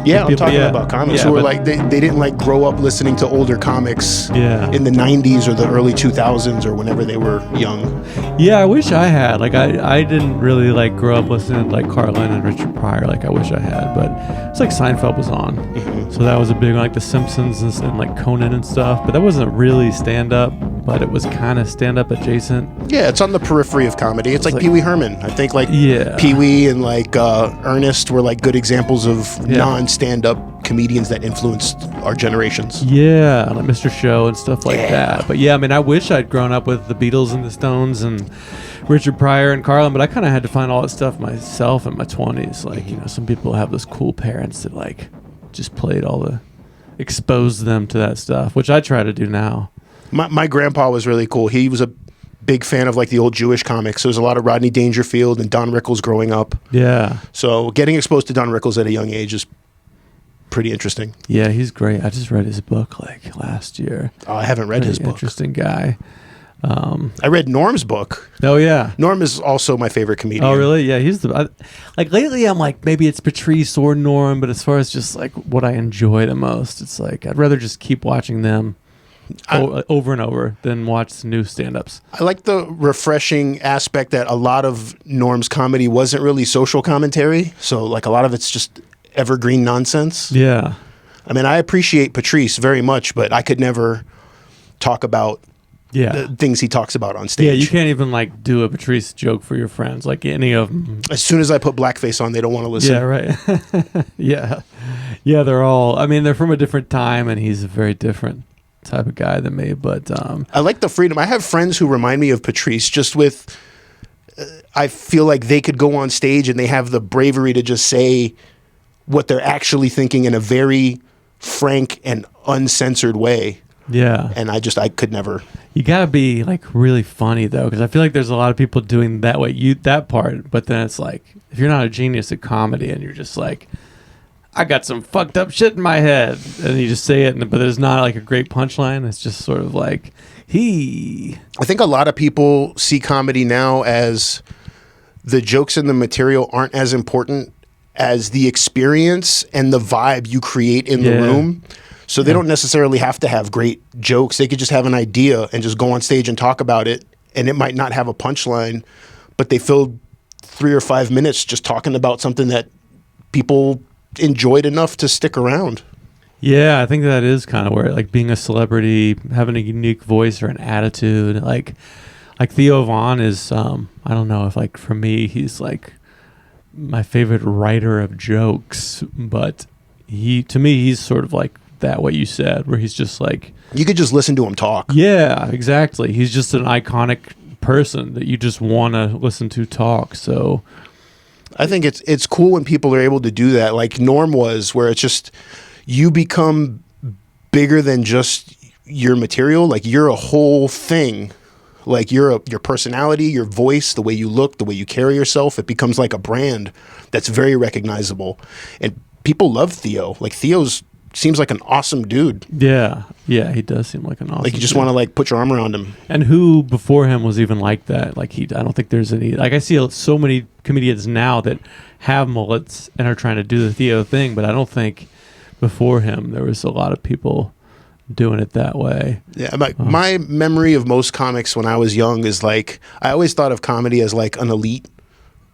Yeah, I'm talking about comics who were like they didn't like grow up listening to older comics in the 90s or the early 2000s or whenever they were young. Yeah, I wish I had. Like I didn't really like grow up listening to like Carlin and Richard Pryor like I wish I had, but it's like Seinfeld was on. So that was a big one, like The Simpsons and like Conan and stuff, but that wasn't really stand up, but it was kind of stand up adjacent. Yeah, it's on the periphery of comedy. It's like Pee Wee Herman. I think like Pee Wee and like Ernest were like good examples of non-stand-up comedians that influenced our generations. Yeah, like Mr. Show and stuff like that. But yeah, I mean, I wish I'd grown up with the Beatles and the Stones and Richard Pryor and Carlin, but I kind of had to find all that stuff myself in my 20s. Like, you know, some people have those cool parents that like just played exposed them to that stuff, which I try to do now. My grandpa was really cool. He was a big fan of like the old Jewish comics. So there's a lot of Rodney Dangerfield and Don Rickles growing up. Yeah. So getting exposed to Don Rickles at a young age is pretty interesting. Yeah, he's great. I just read his book like last year. Oh, I haven't read his book. Interesting guy. I read Norm's book. Oh yeah, Norm is also my favorite comedian. Oh really? Yeah, he's like lately I'm like maybe it's Patrice or Norm, but as far as just like what I enjoy the most, it's like I'd rather just keep watching them over and over than watch new stand-ups. I like the refreshing aspect that a lot of Norm's comedy wasn't really social commentary, so like a lot of it's just evergreen nonsense. Yeah. I mean, I appreciate Patrice very much, but I could never talk about the things he talks about on stage. Yeah, you can't even like do a Patrice joke for your friends, like any of them. As soon as I put blackface on, they don't want to listen. Yeah, right. Yeah, they're all, I mean, they're from a different time, and he's a very different type of guy than me, but I like the freedom. I have friends who remind me of Patrice just with I feel like they could go on stage and they have the bravery to just say what they're actually thinking in a very frank and uncensored way. Yeah. And I could never. You gotta be like really funny though, because I feel like there's a lot of people doing that way, that part, but then it's like if you're not a genius at comedy and you're just like, I got some fucked up shit in my head, and you just say it, but there's not like a great punchline. It's just sort of like I think a lot of people see comedy now as the jokes and the material aren't as important as the experience and the vibe you create in the room. So they don't necessarily have to have great jokes. They could just have an idea and just go on stage and talk about it, and it might not have a punchline, but they filled 3 or 5 minutes just talking about something that people enjoyed enough to stick around. Yeah, I think that is kind of where like being a celebrity, having a unique voice or an attitude, like Theo Von is I don't know if like for me he's like my favorite writer of jokes, but to me he's sort of like that what you said, where he's just like you could just listen to him talk. Yeah, exactly. He's just an iconic person that you just want to listen to talk. So I think it's cool when people are able to do that, like Norm was, where it's just you become bigger than just your material. Like you're a whole thing. Like your personality, your voice, the way you look, the way you carry yourself, it becomes like a brand that's very recognizable. And people love Theo. Like seems like an awesome dude. Yeah, he does seem like an awesome. Like you just want to like put your arm around him. And who before him was even like that? Like I don't think there's any. Like I see so many comedians now that have mullets and are trying to do the Theo thing, but I don't think before him there was a lot of people doing it that way. Yeah, my memory of most comics when I was young is like I always thought of comedy as like an elite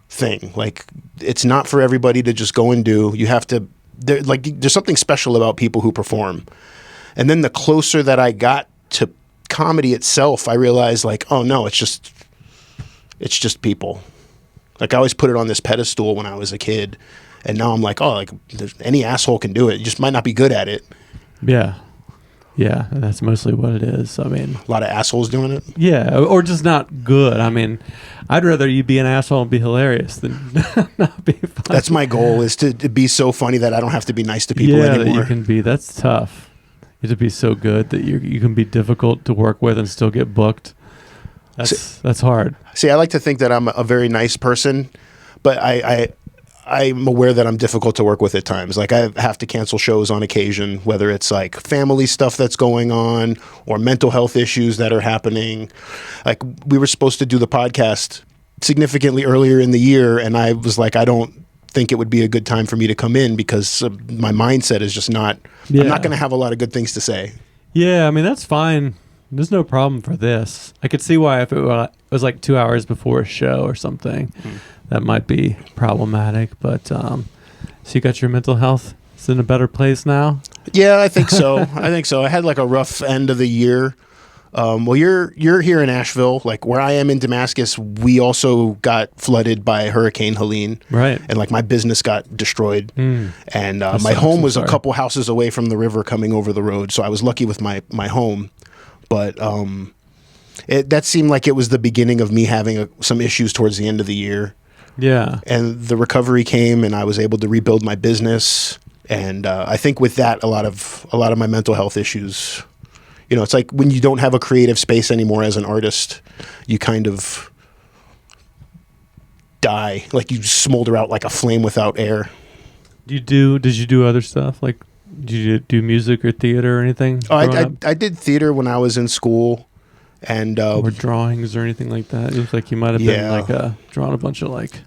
thing. Like it's not for everybody to just go and do. You have to. There's something special about people who perform. And then the closer that I got to comedy itself, I realized like, oh no, it's just people. Like I always put it on this pedestal when I was a kid, and now I'm like, oh, like any asshole can do it. You just might not be good at it. Yeah, that's mostly what it is. I mean, a lot of assholes doing it. Yeah, or just not good. I mean, I'd rather you be an asshole and be hilarious than not be funny. That's my goal, is to be so funny that I don't have to be nice to people anymore. That you can be. That's tough. You have to be so good that you can be difficult to work with and still get booked. That's hard. See, I like to think that I'm a very nice person, but I'm aware that I'm difficult to work with at times. Like I have to cancel shows on occasion, whether it's like family stuff that's going on or mental health issues that are happening. Like we were supposed to do the podcast significantly earlier in the year, and I was like, I don't think it would be a good time for me to come in because my mindset is just not. Yeah. I'm not going to have a lot of good things to say. Yeah, I mean, that's fine. There's no problem for this. I could see why if it was like 2 hours before a show or something, that might be problematic. But so you got your mental health. It's in a better place now? Yeah, I think so. I had like a rough end of the year. Well, you're here in Asheville, like where I am in Damascus. We also got flooded by Hurricane Helene, right? And like my business got destroyed, and my home was a couple houses away from the river coming over the road. So I was lucky with my home, but that seemed like it was the beginning of me having some issues towards the end of the year. Yeah, and the recovery came, and I was able to rebuild my business. And I think with that, a lot of my mental health issues, it's like when you don't have a creative space anymore as an artist, you kind of die, like you smolder out like a flame without air. Did you do other stuff? Like, did you do music or theater or anything? Oh, I did theater when I was in school, and or drawings or anything like that. It looks like you might have been like drawing a bunch of like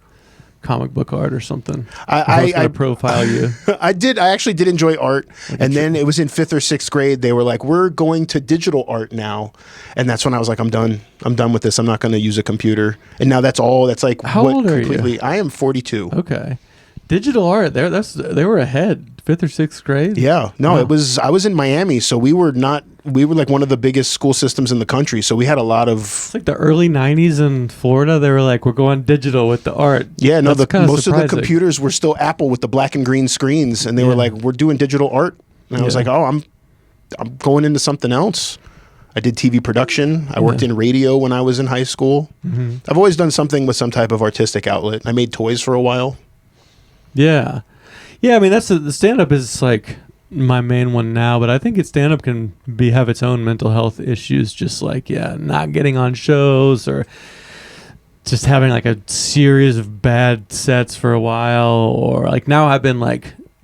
comic book art or something. I profile you. I actually did enjoy art, and then it was in 5th or 6th grade. They were like, "We're going to digital art now," and that's when I was like, "I'm done. I'm done with this. I'm not going to use a computer." And now that's all. That's like how old are you? I am 42. Okay, digital art. They were ahead. 5th or 6th grade. Yeah, no, wow. I was in Miami, so we were like one of the biggest school systems in the country. So we had a lot of. It's like the early '90s in Florida. They were like, we're going digital with the art. Yeah, no, most of the computers were still Apple with the black and green screens, and they were like, we're doing digital art. And I was like, oh, I'm going into something else. I did TV production. I worked in radio when I was in high school. Mm-hmm. I've always done something with some type of artistic outlet. I made toys for a while. Yeah. Yeah, I mean, the stand-up is like my main one now, but I think stand-up can have its own mental health issues, just like, not getting on shows or just having like a series of bad sets for a while. Or like now I've been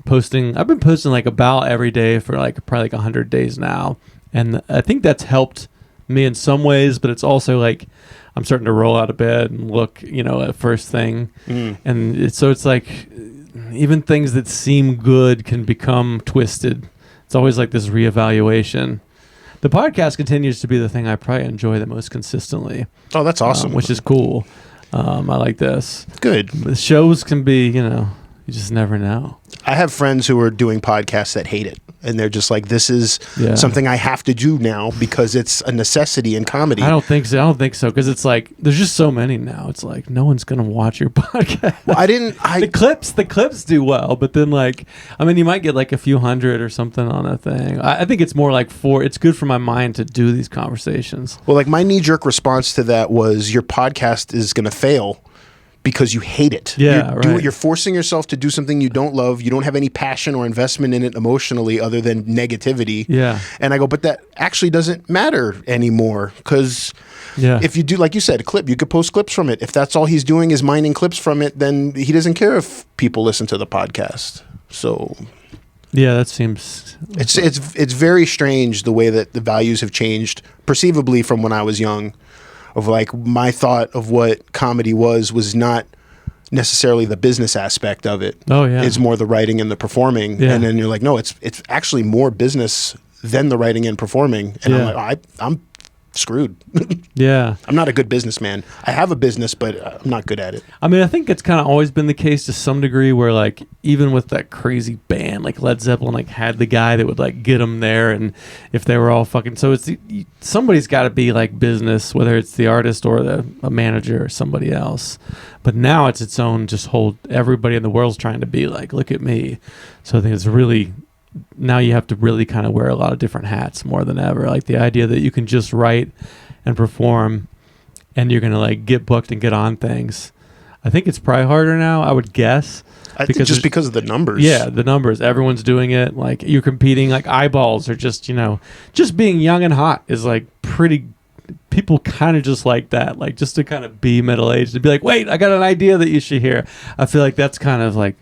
posting like about every day for like probably like 100 days now. And I think that's helped me in some ways, but it's also like I'm starting to roll out of bed and look, at first thing. And it's like even things that seem good can become twisted. It's always like this reevaluation. The podcast continues to be the thing I probably enjoy the most consistently. Oh, that's awesome. Which is cool. I like this. Good. The shows can be, you just never know. I have friends who are doing podcasts that hate it. And they're just like, this is something I have to do now because it's a necessity in comedy. I don't think so. Because it's like, there's just so many now. It's like, no one's going to watch your podcast. Well, the clips do well, but then you might get like a few hundred or something on a thing. I think it's more like it's good for my mind to do these conversations. Well, like my knee-jerk response to that was your podcast is going to fail because you hate it. Yeah, you're forcing yourself to do something you don't love. You don't have any passion or investment in it emotionally other than negativity. Yeah. And I go, but that actually doesn't matter anymore because if you do, like you said, a clip, you could post clips from it. If that's all he's doing is mining clips from it, then he doesn't care if people listen to the podcast. So... yeah, that seems... It's very strange the way that the values have changed, perceivably from when I was young. Of like my thought of what comedy was not necessarily the business aspect of it. Oh yeah, it's more the writing and the performing. Yeah. And then you're like, no, it's actually more business than the writing and performing. And I'm like, I'm screwed. Yeah, I'm not a good businessman. I have a business, but I'm not good at it. I mean, I think it's kind of always been the case to some degree where like even with that crazy band like Led Zeppelin like had the guy that would like get them there, and if they were all fucking somebody's got to be like business, whether it's the artist or a manager or somebody else. But now it's its own everybody in the world's trying to be like, look at me. So I think it's really... now you have to really kind of wear a lot of different hats more than ever. Like the idea that you can just write and perform and you're going to like get booked and get on things. I think it's probably harder now, I would guess. Because of the numbers. Yeah, the numbers. Everyone's doing it. Like you're competing, like eyeballs are just, just being young and hot is like pretty... people kind of just like that, like just to kind of be middle-aged and be like, wait, I got an idea that you should hear. I feel like that's kind of like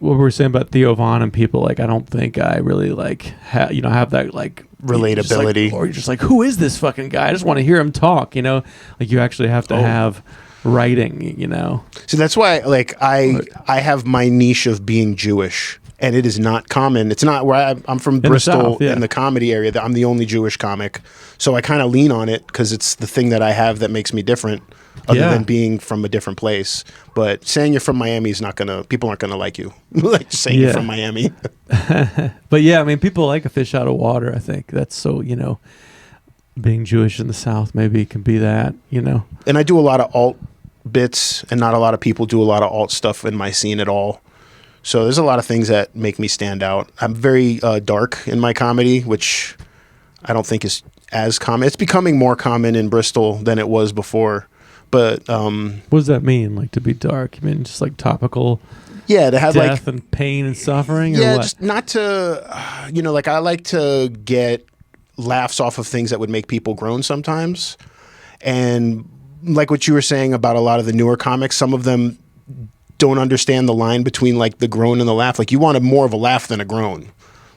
what we were saying about Theo Von and people, like I don't think I really like have that like relatability, or you're just like, who is this fucking guy? I just want to hear him talk. Like you actually have to have writing, you know. So that's why, like, I have my niche of being Jewish, and it is not common. It's not where I'm from, Bristol, South, yeah. in the comedy area. That I'm the only Jewish comic, so I kind of lean on it because it's the thing that I have that makes me different, other than being from a different place. But saying you're from Miami is not gonna. People aren't gonna like you. Like saying you're from Miami. But yeah, I mean, people like a fish out of water. I think that's so, you know, being Jewish in the South maybe can be that, you know. And I do a lot of alt bits, and not a lot of people do a lot of alt stuff in my scene at all. So there's a lot of things that make me stand out. I'm very dark in my comedy, which I don't think is as common. It's becoming more common in Bristol than it was before. But what does that mean? Like, to be dark? You mean just like topical? Yeah, to have death like and pain and suffering. Or yeah, what? just not to, you know, like I like to get laughs off of things that would make people groan sometimes, and like what you were saying about a lot of the newer comics, some of them don't understand the line between like the groan and the laugh. Like you want more of a laugh than a groan.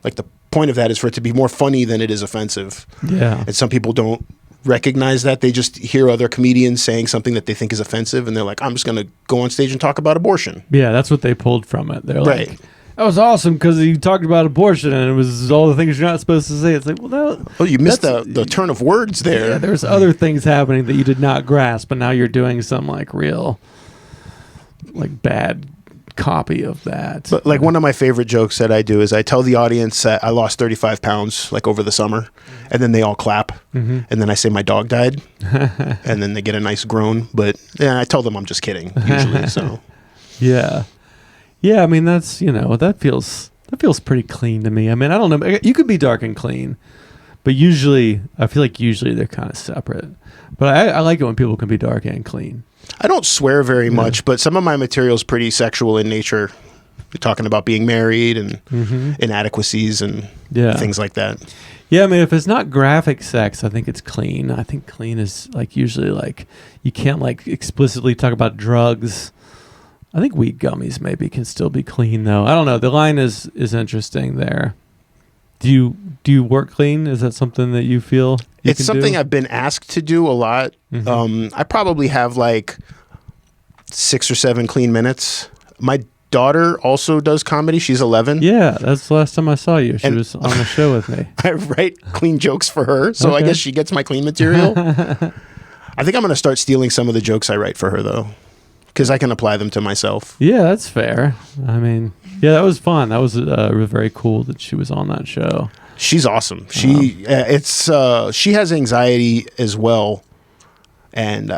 Like the point of that is for it to be more funny than it is offensive. Yeah. And some people don't recognize that. They just hear other comedians saying something that they think is offensive, and they're like, I'm just going to go on stage and talk about abortion. Yeah, that's what they pulled from it. They're Right. like, that was awesome because you talked about abortion and it was all the things you're not supposed to say. It's like, well, Oh, you missed the turn of words there. Yeah, there's other things happening that you did not grasp, but now you're doing some like real, like bad copy of that. But like one of my favorite jokes that I do is I tell the audience that I lost 35 pounds like over the summer, and then they all clap, and then I say my dog died, and then they get a nice groan. But yeah, I tell them I'm just kidding usually. So yeah, I mean that's, you know, that feels pretty clean to me. I mean, I don't know, you could be dark and clean, but usually I feel like they're kind of separate. But I like it when people can be dark and clean. I don't swear very much, but some of my material is pretty sexual in nature. We're talking about being married and inadequacies and things like that. Yeah, I mean, if it's not graphic sex, I think it's clean. I think clean is like usually like you can't like explicitly talk about drugs. I think weed gummies maybe can still be clean though. I don't know. The line is interesting there. Do you work clean? Is that something that you feel you It's can something do? I've been asked to do a lot. I probably have like 6 or 7 clean minutes. My daughter also does comedy. She's 11. Yeah, that's the last time I saw you. She was on the show with me. I write clean jokes for her, so I guess she gets my clean material. I think I'm going to start stealing some of the jokes I write for her, though, because I can apply them to myself. Yeah, that's fair. I mean, yeah, that was fun. That was very cool that she was on that show. She's awesome. She has anxiety as well, and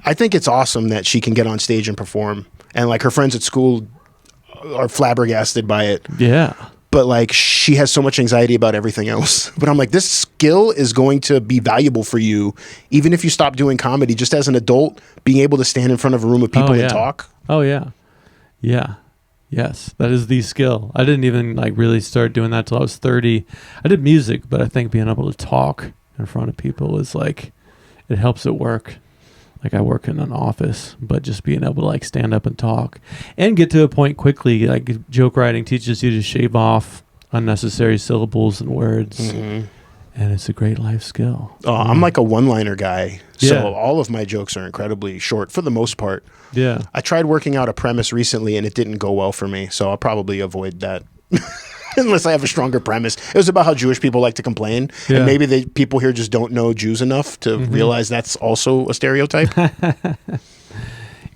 I think it's awesome that she can get on stage and perform. And like her friends at school are flabbergasted by it. Yeah. But like she has so much anxiety about everything else. But I'm like, this skill is going to be valuable for you, even if you stop doing comedy. Just as an adult, being able to stand in front of a room of people and talk. Oh yeah, yeah, yes, that is the skill. I didn't even like really start doing that till I was 30. I did music, but I think being able to talk in front of people is like, it helps at work. Like I work in an office, but just being able to like stand up and talk and get to a point quickly. Like joke writing teaches you to shave off unnecessary syllables and words, and it's a great life skill. Oh, I'm like a one-liner guy, so Yeah. all of my jokes are incredibly short for the most part. Yeah. I tried working out a premise recently, and it didn't go well for me, so I'll probably avoid that. Unless I have a stronger premise. It was about how Jewish people like to complain, and maybe people here just don't know Jews enough to realize that's also a stereotype.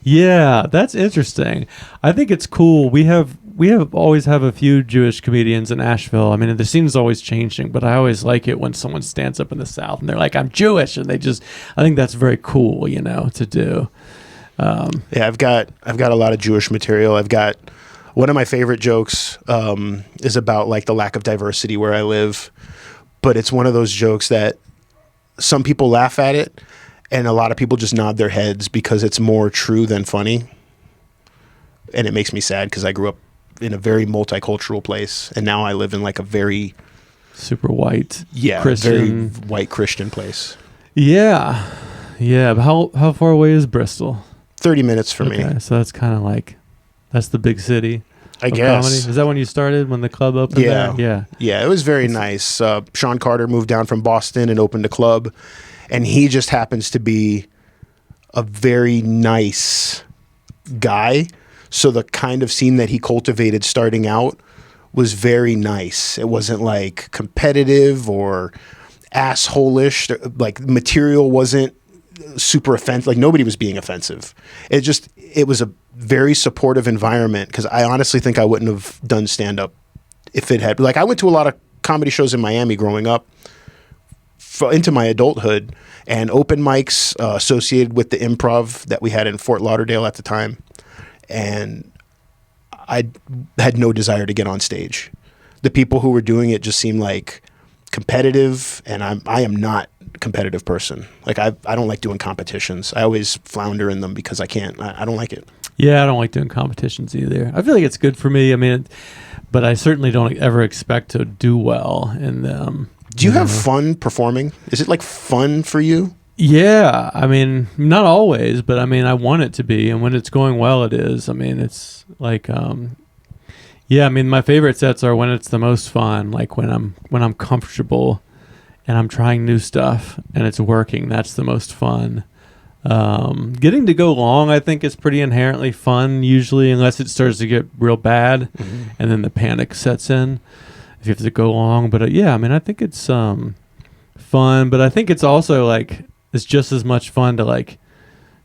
Yeah, that's interesting. I think it's cool. We always have a few Jewish comedians in Asheville. I mean, the scene's always changing, but I always like it when someone stands up in the South and they're like, "I'm Jewish," and I think that's very cool, you know, to do. Yeah, I've got a lot of Jewish material. I've got one of my favorite jokes is about like the lack of diversity where I live, but it's one of those jokes that some people laugh at it, and a lot of people just nod their heads because it's more true than funny, and it makes me sad because I grew up in a very multicultural place, and now I live in like a very super white, very Christian, white Christian place. Yeah. But how far away is Bristol? 30 minutes for me. Okay, so that's kind of like, that's the big city. I guess. Comedy. Is that when you started, when the club opened there? Yeah, it was very nice. Sean Carter moved down from Boston and opened a club, and he just happens to be a very nice guy. So the kind of scene that he cultivated starting out was very nice. It wasn't like competitive or asshole-ish. Like material wasn't super offensive. Like nobody was being offensive. It was a very supportive environment, because I honestly think I wouldn't have done stand-up if it had, like, I went to a lot of comedy shows in Miami growing up into my adulthood, and open mics associated with the improv that we had in Fort Lauderdale at the time. And I had no desire to get on stage. The people who were doing it just seemed like competitive, and I am not a competitive person. Like I don't like doing competitions. I always flounder in them because I can't. I don't like it. Yeah, I don't like doing competitions either. I feel like it's good for me. I mean, but I certainly don't ever expect to do well in them. Do you have fun performing? Is it like fun for you? Yeah, I mean, not always, but I mean, I want it to be, and when it's going well, it is. I mean, it's like, yeah, I mean, my favorite sets are when it's the most fun, like when I'm comfortable and I'm trying new stuff and it's working. That's the most fun. Getting to go long, I think, is pretty inherently fun usually, unless it starts to get real bad, and then the panic sets in if you have to go long. But yeah, I mean, I think it's fun, but I think it's also like, it's just as much fun to like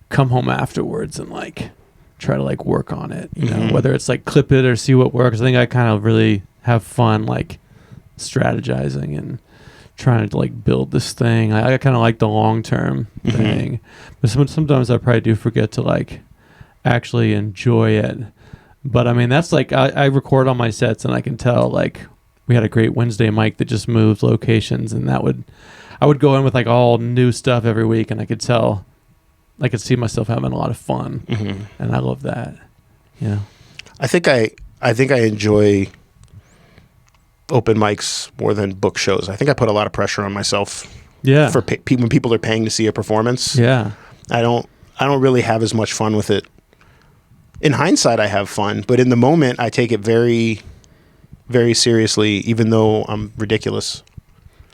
come home afterwards and like try to like work on it, you know, whether it's like clip it or see what works. I think I kind of really have fun like strategizing and trying to like build this thing. I kind of like the long-term thing, but sometimes I probably do forget to like actually enjoy it. But I mean, that's like, I record on my sets and I can tell like we had a great Wednesday mic that just moved locations, and I would go in with like all new stuff every week, and I could tell, I could see myself having a lot of fun, and I love that. Yeah, I think I enjoy open mics more than book shows. I think I put a lot of pressure on myself. Yeah, for when people are paying to see a performance. Yeah, I don't really have as much fun with it. In hindsight, I have fun, but in the moment, I take it very, very seriously, even though I'm ridiculous.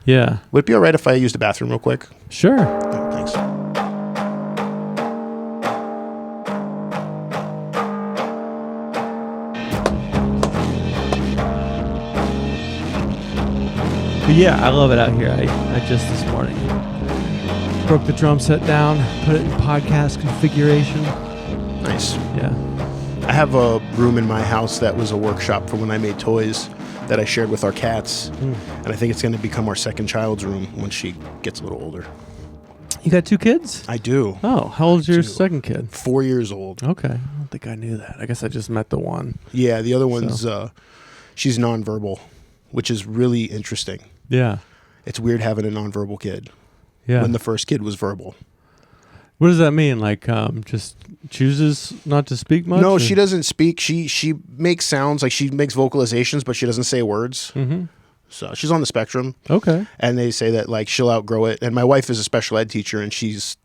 Yeah. Would it be all right if I used the bathroom real quick? Sure. Oh, thanks. But yeah, I love it out here. I just this morning broke the drum set down, put it in podcast configuration. Nice. Yeah. I have a room in my house that was a workshop for when I made toys that I shared with our cats. And I think it's going to become our second child's room when she gets a little older. You got 2 kids? I do. Oh, how old's your second kid? 4 years old. Okay. I don't think I knew that. I guess I just met the one. Yeah, the other one's, she's nonverbal, which is really interesting. Yeah. It's weird having a nonverbal kid. Yeah. When the first kid was verbal. What does that mean? Like, just chooses not to speak much? No, she doesn't speak. She makes sounds, like she makes vocalizations, but she doesn't say words. So she's on the spectrum. Okay. And they say that like she'll outgrow it. And my wife is a special ed teacher, and she's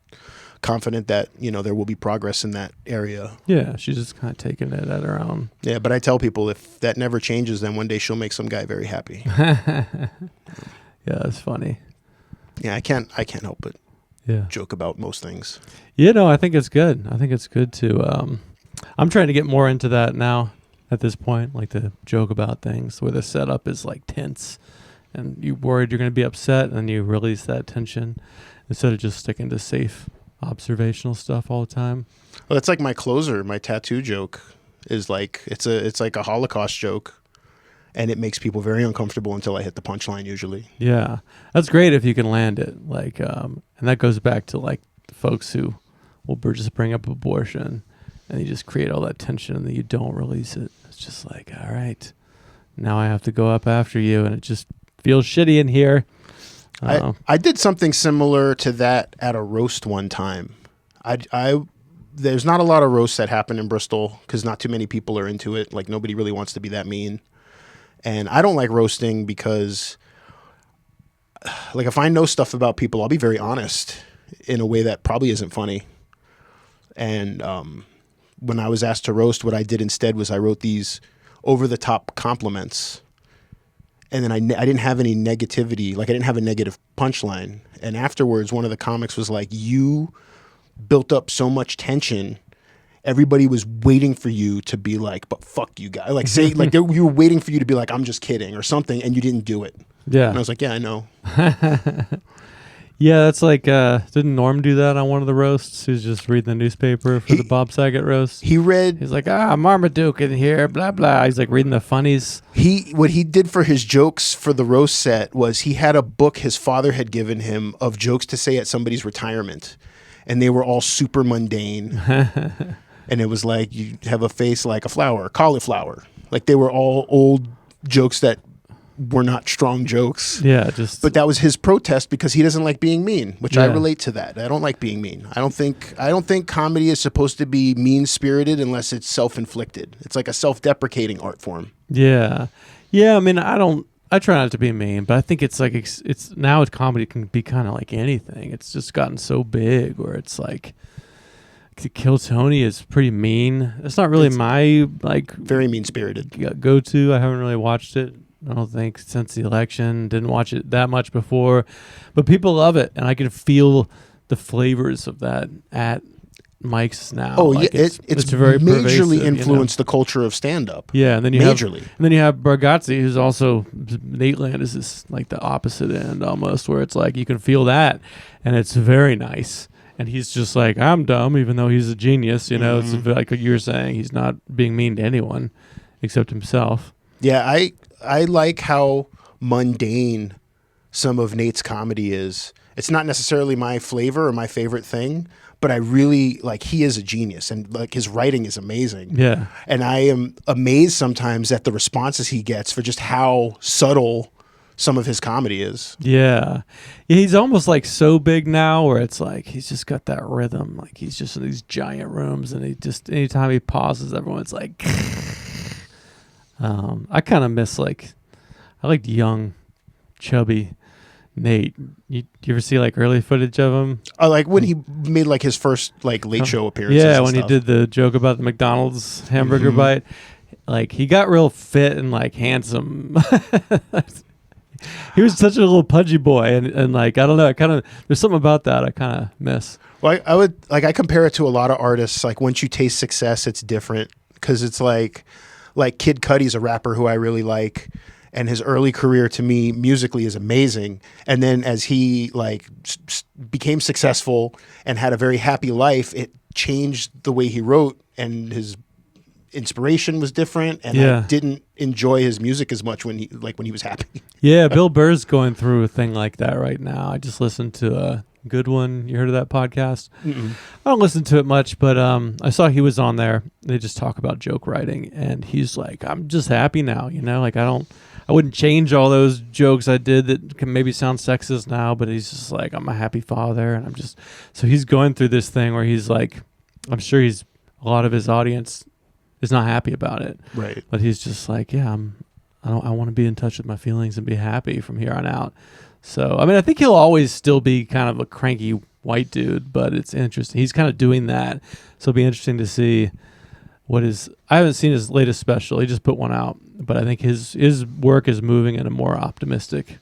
confident that, you know, there will be progress in that area. Yeah, she's just kind of taking it at her own. Yeah, but I tell people if that never changes, then one day she'll make some guy very happy. Yeah, that's funny. Yeah, I can't help but joke about most things. Yeah, no, I think it's good. I think it's good to I'm trying to get more into that now at this point, like to joke about things where the setup is like tense and you're worried you're going to be upset, and you release that tension instead of just sticking to safe observational stuff all the time. Well, that's like my closer, my tattoo joke is like it's like a Holocaust joke. And it makes people very uncomfortable until I hit the punchline usually. Yeah. That's great if you can land it. Like, and that goes back to like folks who will just bring up abortion, and you just create all that tension and then you don't release it. It's just like, all right, now I have to go up after you, and it just feels shitty in here. I did something similar to that at a roast one time. There's not a lot of roasts that happen in Bristol because not too many people are into it. Like nobody really wants to be that mean. And I don't like roasting because, like, if I know stuff about people, I'll be very honest in a way that probably isn't funny. And when I was asked to roast, what I did instead was I wrote these over-the-top compliments. And then I didn't have any negativity. Like, I didn't have a negative punchline. And afterwards, one of the comics was like, you built up so much tension. Everybody was waiting for you to be like, but fuck you guys. Like, say, like, you were waiting for you to be like, I'm just kidding or something, and you didn't do it. Yeah. And I was like, yeah, I know. Yeah, that's like, didn't Norm do that on one of the roasts? He was just reading the newspaper for the Bob Saget roast. He's like, Marmaduke in here, blah, blah. He's like reading the funnies. What he did for his jokes for the roast set was he had a book his father had given him of jokes to say at somebody's retirement. And they were all super mundane. And it was like, you have a face like a flower, cauliflower. Like, they were all old jokes that were not strong jokes. Yeah, but that was his protest because he doesn't like being mean, which I Yeah. relate to that. I don't like being mean. I don't think comedy is supposed to be mean-spirited unless it's self-inflicted. It's like a self-deprecating art form. Yeah. Yeah, I mean, I try not to be mean, but I think it's like, it's now comedy can be kind of like anything. It's just gotten so big where it's like, Kill Tony is pretty mean. It's not really my, like, very mean-spirited go-to. I haven't really watched it, I don't think, since the election. Didn't watch it that much before, but people love it, and I can feel the flavors of that at Mike's now. Oh, like, yeah, it's very majorly pervasive, influenced the culture of stand-up. Yeah, and then you majorly. have Bargatze, who's also, Nateland is this, like, the opposite end almost, where it's like you can feel that, and it's very nice. And he's just like, I'm dumb, even though he's a genius. You know, It's like what you were saying. He's not being mean to anyone except himself. Yeah, I like how mundane some of Nate's comedy is. It's not necessarily my flavor or my favorite thing, but I really, like, he is a genius, and, like, his writing is amazing. Yeah. And I am amazed sometimes at the responses he gets for just how subtle some of his comedy is. Yeah. He's almost like so big now where it's like he's just got that rhythm. Like, he's just in these giant rooms, and he just, anytime he pauses, everyone's like, I kind of miss, like, I liked young, chubby Nate. You ever see, like, early footage of him? Like when he made, like, his first, like, late show appearances. Yeah, and when stuff. he did the joke about the McDonald's hamburger bite. Like, he got real fit and, like, handsome. He was such a little pudgy boy, and like, I don't know, there's something about that I kind of miss. Well, I compare it to a lot of artists. Like, once you taste success, it's different, because it's like Kid Cudi's a rapper who I really like, and his early career to me musically is amazing. And then as he, like, became successful and had a very happy life, it changed the way he wrote, and his inspiration was different, and I didn't enjoy his music as much when he was happy. Yeah, Bill Burr's going through a thing like that right now. I just listened to a good one. You heard of that podcast? Mm-mm. I don't listen to it much, but I saw he was on there. They just talk about joke writing, and he's like, I'm just happy now, you know? Like, I wouldn't change all those jokes I did that can maybe sound sexist now, but he's just like, I'm a happy father, and so he's going through this thing where he's like, I'm sure a lot of his audience is not happy about it. Right. But he's just like, yeah, I want to be in touch with my feelings and be happy from here on out. So, I mean, I think he'll always still be kind of a cranky white dude, but it's interesting. He's kind of doing that. So it'll be interesting to see I haven't seen his latest special. He just put one out, but I think his work is moving in a more optimistic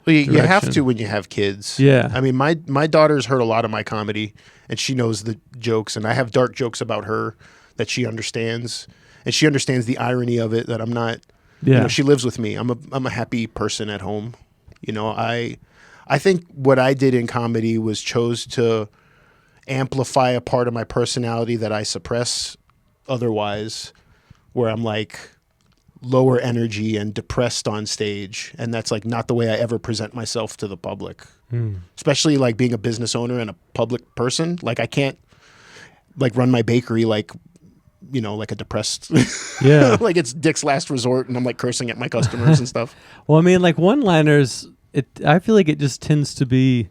Well, you have direction. to when you have kids. Yeah. I mean, my daughter's heard a lot of my comedy, and she knows the jokes, and I have dark jokes about her that she understands, and she understands the irony of it, that I'm not, Yeah. you know, she lives with me. I'm a happy person at home. You know, I think what I did in comedy was chose to amplify a part of my personality that I suppress otherwise, where I'm like lower energy and depressed on stage, and that's like not the way I ever present myself to the public. Especially like being a business owner and a public person. Like, I can't like run my bakery like, you know, like a depressed Yeah. like it's Dick's Last Resort, and I'm like cursing at my customers and stuff. Well, I mean, like, one-liners, I feel like it just tends to be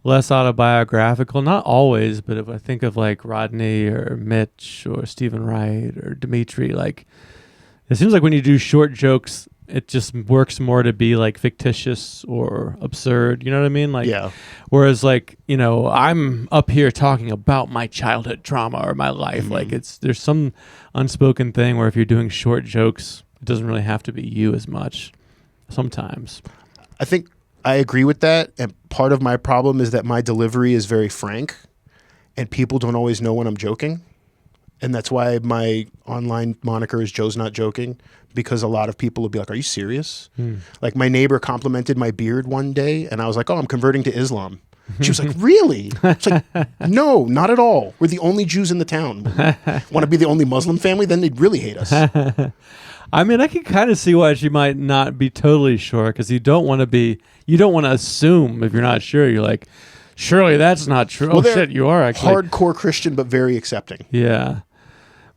less autobiographical. Not always, but if I think of, like, Rodney or Mitch or Stephen Wright or Dimitri, like, it seems like when you do short jokes, it just works more to be, like, fictitious or absurd. You know what I mean? Like, Yeah. Whereas, like, you know, I'm up here talking about my childhood trauma or my life. Like, there's some unspoken thing where if you're doing short jokes, it doesn't really have to be you as much sometimes. I think I agree with that, and part of my problem is that my delivery is very frank, and people don't always know when I'm joking. And that's why my online moniker is Joe's Not Joking, because a lot of people will be like, are you serious? Like my neighbor complimented my beard one day and I was like, oh, I'm converting to Islam. She was like, really? It's like, no, not at all. We're the only Jews in the town. Want to be the only Muslim family? Then they'd really hate us. I mean, I can kind of see why she might not be totally sure, because you don't want to assume if you're not sure. You're like, surely that's not true. Well, oh, shit, you are actually. Hardcore Christian, but very accepting. Yeah.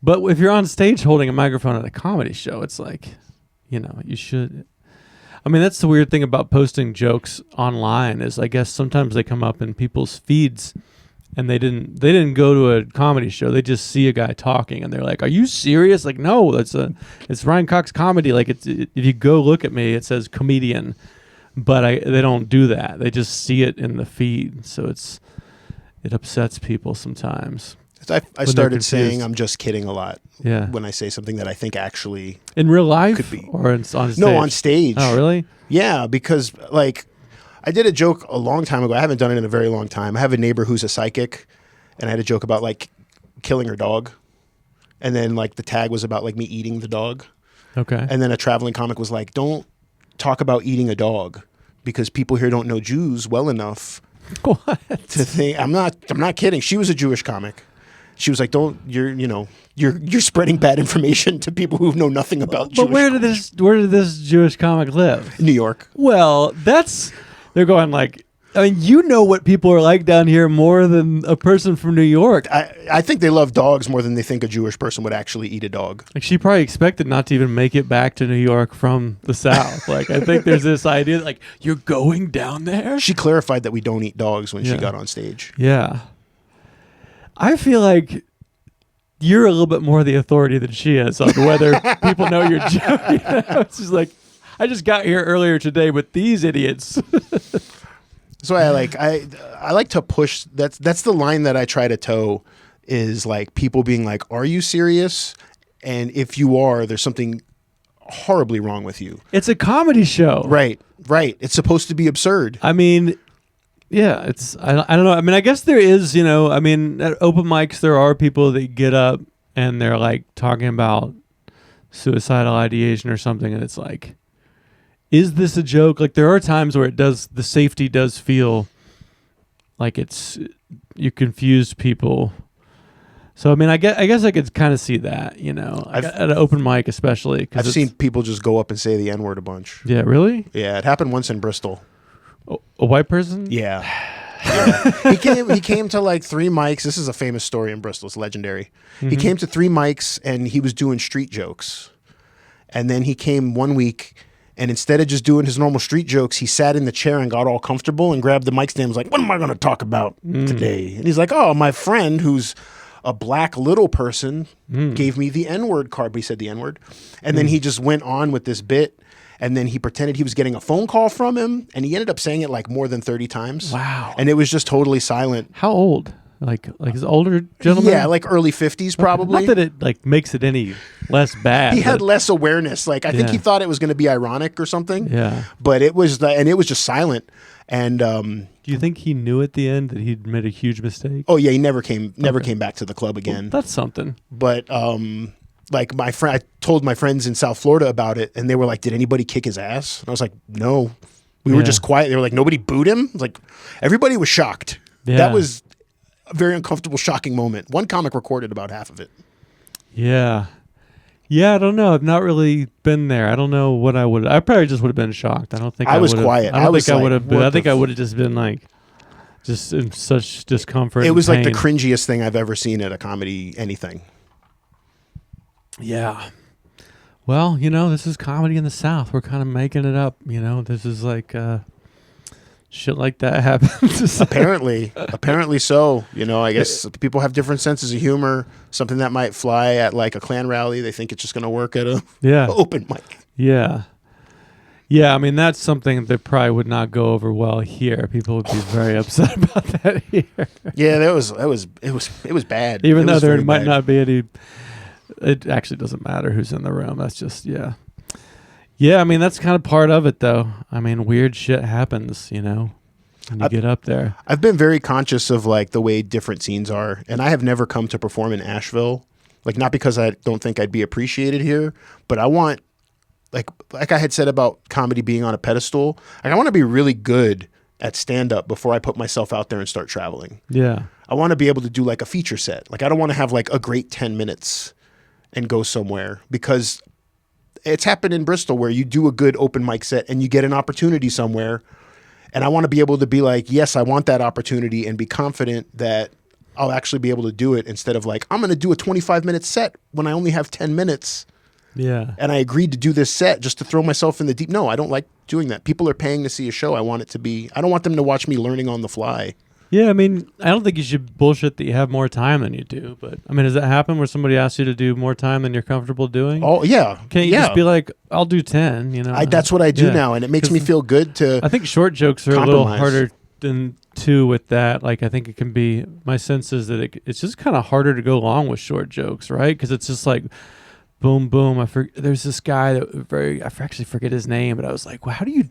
But if you're on stage holding a microphone at a comedy show, it's like, you should. I mean, that's the weird thing about posting jokes online is I guess sometimes they come up in people's feeds and they didn't go to a comedy show. They just see a guy talking and they're like, are you serious? Like, no, it's Ryan Cox comedy. Like if you go look at me, it says comedian, but they don't do that. They just see it in the feed. So it upsets people sometimes. I started saying I'm just kidding a lot. Yeah. When I say something that I think actually in real life could be. Or on stage? No, on stage. Oh, really? Yeah, because like I did a joke a long time ago. I haven't done it in a very long time. I have a neighbor who's a psychic, and I had a joke about like killing her dog, and then like the tag was about like me eating the dog. Okay. And then a traveling comic was like, don't talk about eating a dog because people here don't know Jews well enough what? to think. I'm not kidding. She was a Jewish comic. She was like, you're spreading bad information to people who know nothing about Jewish. But where did this Jewish comic live? New York. Well, they're going like, I mean, you know what people are like down here more than a person from New York. I think they love dogs more than they think a Jewish person would actually eat a dog. Like she probably expected not to even make it back to New York from the South. Like I think there's this idea that, like, you're going down there. She clarified that we don't eat dogs when she got on stage. Yeah. I feel like you're a little bit more the authority than she is on whether people know you're joking. It's just like, I just got here earlier today with these idiots. So I like to push. That's the line that I try to toe, is like people being like, "Are you serious?" And if you are, there's something horribly wrong with you. It's a comedy show, right? It's supposed to be absurd. I mean, yeah, I don't know. I mean, I guess there is. I mean, at open mics there are people that get up and they're like talking about suicidal ideation or something, and it's like, is this a joke? Like there are times where the safety does feel like you confused people. So I mean, I guess I could kind of see that, at an open mic especially. I've seen people just go up and say the N-word a bunch. Yeah, really? Yeah, it happened once in Bristol. A white person? Yeah. He came to like 3 mics. This is a famous story in Bristol. It's legendary. Mm-hmm. He came to 3 mics and he was doing street jokes. And then he came one week, and instead of just doing his normal street jokes, he sat in the chair and got all comfortable and grabbed the mic stand and was like, what am I going to talk about today? And he's like, oh, my friend who's a black little person gave me the N-word card. But he said the N-word. And then he just went on with this bit. And then he pretended he was getting a phone call from him. And he ended up saying it like more than 30 times. Wow. And it was just totally silent. How old? Like his older gentleman? Yeah, like early 50s probably. Not that it like makes it any less bad. He had less awareness. Like I think he thought it was going to be ironic or something. Yeah. But it was just silent. And do you think he knew at the end that he'd made a huge mistake? Oh yeah, he never came back to the club again. Well, that's something. But like my friend, I told my friends in South Florida about it, and they were like, "Did anybody kick his ass?" And I was like, "No, we were just quiet." They were like, "Nobody booed him." I was like, everybody was shocked. Yeah. That was a very uncomfortable, shocking moment. One comic recorded about half of it. Yeah. Yeah, I don't know. I've not really been there. I don't know what I would. I probably just would have been shocked. I don't think I was quiet. I think I would have been. I think I would have just been like, just in such discomfort. It was like the cringiest thing I've ever seen at a comedy anything. Yeah. Well, this is comedy in the South. We're kind of making it up. This is like shit like that happens. Apparently so. I guess people have different senses of humor. Something that might fly at like a Klan rally, they think it's just going to work at a open mic. Yeah. Yeah, I mean that's something that probably would not go over well here. People would be very upset about that here. Yeah, it was bad. Even though there might not be any. It actually doesn't matter who's in the room. That's just yeah. I mean that's kind of part of it, though. I mean, weird shit happens. when you get up there. I've been very conscious of like the way different scenes are, and I have never come to perform in Asheville. Like, not because I don't think I'd be appreciated here, but I want, like I had said about comedy being on a pedestal, like I want to be really good at stand-up before I put myself out there and start traveling. Yeah. I want to be able to do like a feature set. Like, I don't want to have like a great 10 minutes and go somewhere, because it's happened in Bristol where you do a good open mic set and you get an opportunity somewhere. And I want to be able to be like, yes, I want that opportunity, and be confident that I'll actually be able to do it, instead of like, I'm going to do a 25-minute set when I only have 10 minutes. Yeah. And I agreed to do this set just to throw myself in the deep. No, I don't like doing that. People are paying to see a show. I want it to be, I don't want them to watch me learning on the fly. Yeah, I mean, I don't think you should bullshit that you have more time than you do. But, I mean, does that happen where somebody asks you to do more time than you're comfortable doing? Oh, yeah. Can't you just be like, I'll do 10, you know? That's what I do now, and it makes me feel good to I think short jokes are a little harder than two with that. Like, I think it can be, my sense is that it's just kind of harder to go along with short jokes, right? Because it's just like, boom, boom. There's this guy that I actually forget his name, but I was like, well, how do you,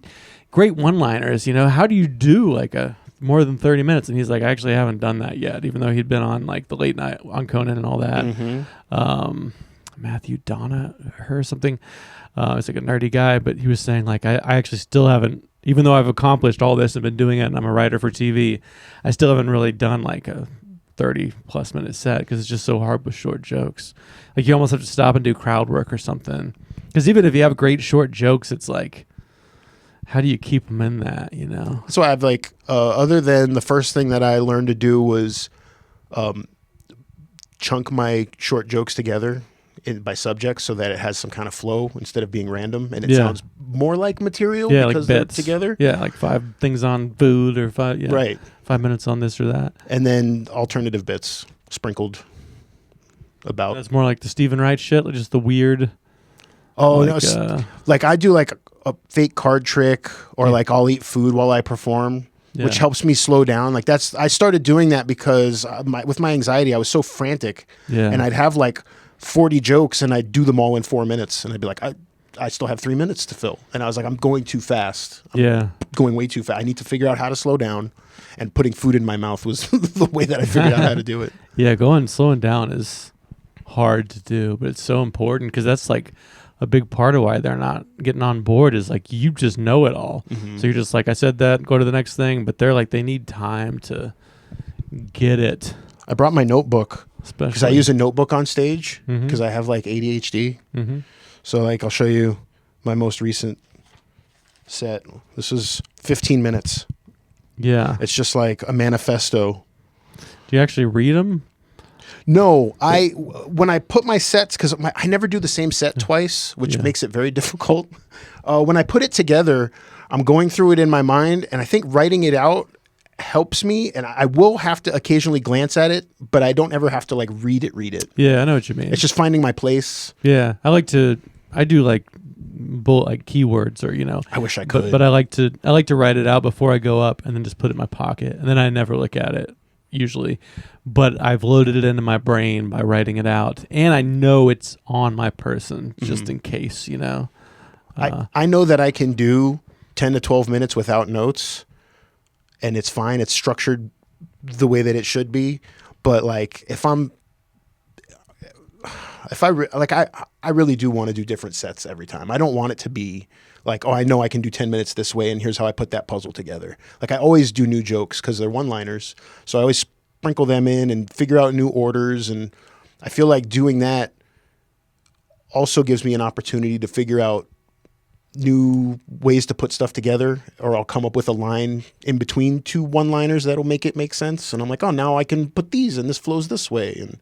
great one-liners, you know, how do you do like a more than 30 minutes? And he's like, I actually haven't done that yet, even though he'd been on like the late night on Conan and all that. Mm-hmm. Matthew Donna or something. He's like a nerdy guy, but he was saying like, I actually still haven't, even though I've accomplished all this and been doing it and I'm a writer for TV, I still haven't really done like a 30 plus minute set, because it's just so hard with short jokes. Like, you almost have to stop and do crowd work or something, because even if you have great short jokes, it's like, how do you keep them in that, you know? So I've like, other than the first thing that I learned to do was chunk my short jokes together by subject, so that it has some kind of flow instead of being random, and it sounds more like material because like they're together. Yeah, like 5 things on food, or 5 minutes on this or that. And then alternative bits sprinkled about. That's more like the Stephen Wright shit, like just the weird. Oh, like, no, like I do like a fake card trick, or like I'll eat food while I perform, which helps me slow down. Like, I started doing that because with my anxiety, I was so frantic, and I'd have like 40 jokes and I'd do them all in 4 minutes, and I'd be like, I still have 3 minutes to fill. And I was like, I'm going too fast. I'm going way too fast. I need to figure out how to slow down, and putting food in my mouth was the way that I figured out how to do it. Yeah, slowing down is hard to do, but it's so important, because that's like a big part of why they're not getting on board, is like, you just know it all. Mm-hmm. So you're just like, I said that, go to the next thing, but they're like, they need time to get it. I brought my notebook, because I use a notebook on stage, because I have like ADHD. Mm-hmm. So like, I'll show you my most recent set. This is 15 minutes. Yeah. It's just like a manifesto. Do you actually read them? No, when I put my sets, because I never do the same set twice, which makes it very difficult. When I put it together, I'm going through it in my mind, and I think writing it out helps me, and I will have to occasionally glance at it, but I don't ever have to like read it. Yeah, I know what you mean. It's just finding my place. Yeah, I do like keywords, or, you know. I wish I could. But I like to write it out before I go up, and then just put it in my pocket, and then I never look at it usually. But I've loaded it into my brain by writing it out, and I know it's on my person just in case, you know. I know that I can do 10 to 12 minutes without notes, and it's fine. It's structured the way that it should be. But like, I really do want to do different sets every time. I don't want it to be like, oh, I know I can do 10 minutes this way, and here's how I put that puzzle together. Like, I always do new jokes because they're one-liners. So I always sprinkle them in and figure out new orders. And I feel like doing that also gives me an opportunity to figure out new ways to put stuff together, or I'll come up with a line in between two one-liners that'll make it make sense. And I'm like, oh, now I can put these, and this flows this way. And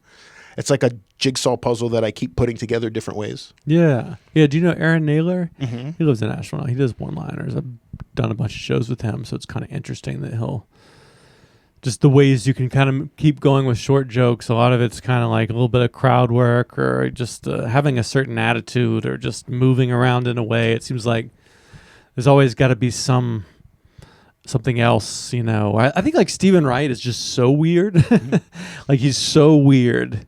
it's like a jigsaw puzzle that I keep putting together different ways. Yeah. Yeah. Do you know Aaron Naylor? Mm-hmm. He lives in Asheville. He does one-liners. I've done a bunch of shows with him, so it's kind of interesting that he'll just the ways you can kind of keep going with short jokes. A lot of it's kind of like a little bit of crowd work, or just having a certain attitude, or just moving around in a way. It seems like there's always got to be something else, you know. I think like Stephen Wright is just so weird. Like, he's so weird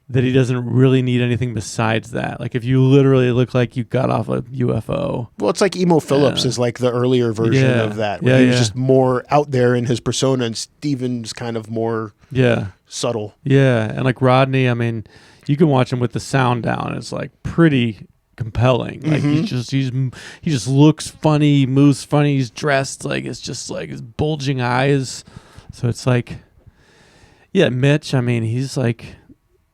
that he doesn't really need anything besides that. Like if you literally look like you got off a UFO. Well, it's like Emo Phillips is like the earlier version of that. Where he was just more out there in his persona, and Steven's kind of more subtle. Yeah, and like Rodney, I mean, you can watch him with the sound down. It's like pretty compelling. Like he just looks funny, moves funny. He's dressed like it's just like his bulging eyes. So it's like, yeah, Mitch. I mean, he's like.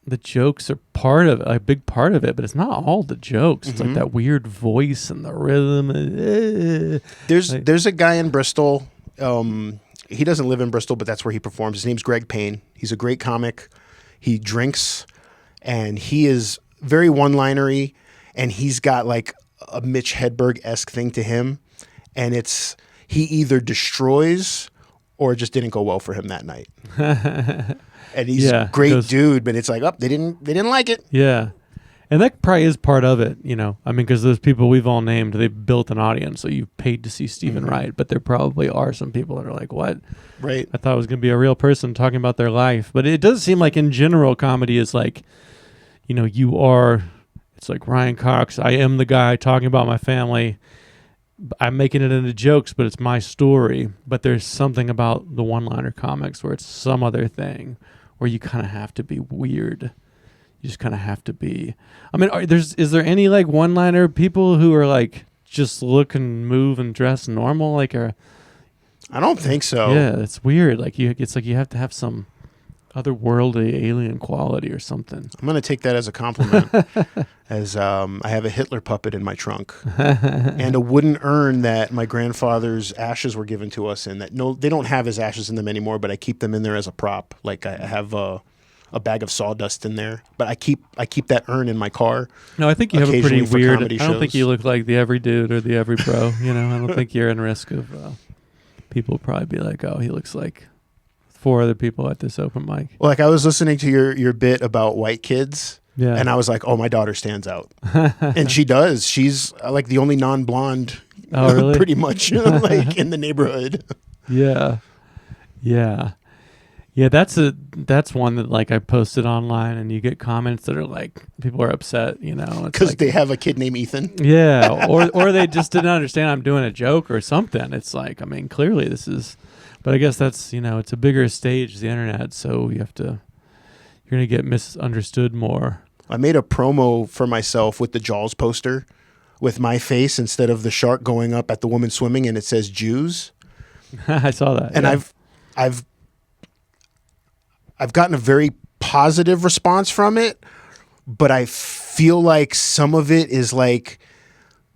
The jokes are part of a big part of it, but it's not all the jokes. It's like that weird voice and the rhythm. There's a guy in Bristol. He doesn't live in Bristol, but that's where he performs. His name's Greg Payne. He's a great comic. He drinks, and he is very one-linery, and he's got like a Mitch Hedberg-esque thing to him, and it's he either destroys or it just didn't go well for him that night. And he's a great dude, but it's like, they didn't like it. Yeah. And that probably is part of it, you know. I mean, because those people we've all named, they've built an audience, so you've paid to see Stephen Wright. But there probably are some people that are like, what? Right. I thought it was going to be a real person talking about their life. But it does seem like, in general, comedy is like, you know, it's like Ryan Cox. I am the guy talking about my family. I'm making it into jokes, but it's my story. But there's something about the one-liner comics where it's some other thing. Where you kind of have to be weird. You just kind of have to be. I mean, is there any like one-liner people who are like just look and move and dress normal? Like, I don't think so. Yeah, it's weird. Like it's like you have to have some otherworldly alien quality or something. I'm gonna take that as a compliment. As I have a Hitler puppet in my trunk and a wooden urn that my grandfather's ashes were given to us in. That they don't have his ashes in them anymore, but I keep them in there as a prop. Like I have a bag of sawdust in there, but I keep that urn in my car. No, I think you have a pretty weird. I don't think you look like the every dude or the every bro. You know, I don't think you're in risk of people probably be like, oh, he looks like 4 other people at this open mic. Well, like I was listening to your bit about white kids. Yeah. And I was like, oh, my daughter stands out. And she does. She's like the only non-blonde really? Pretty much like in the neighborhood. Yeah. Yeah. Yeah, that's one that like I posted online and you get comments that are like people are upset, you know. Because like, they have a kid named Ethan. Yeah. Or they just didn't understand I'm doing a joke or something. It's like, I mean, clearly this is, but I guess that's, you know, it's a bigger stage, the internet, so you're going to get misunderstood more. I made a promo for myself with the Jaws poster with my face instead of the shark going up at the woman swimming, and it says Jews. I saw that. And yeah. I've gotten a very positive response from it, but I feel like some of it is like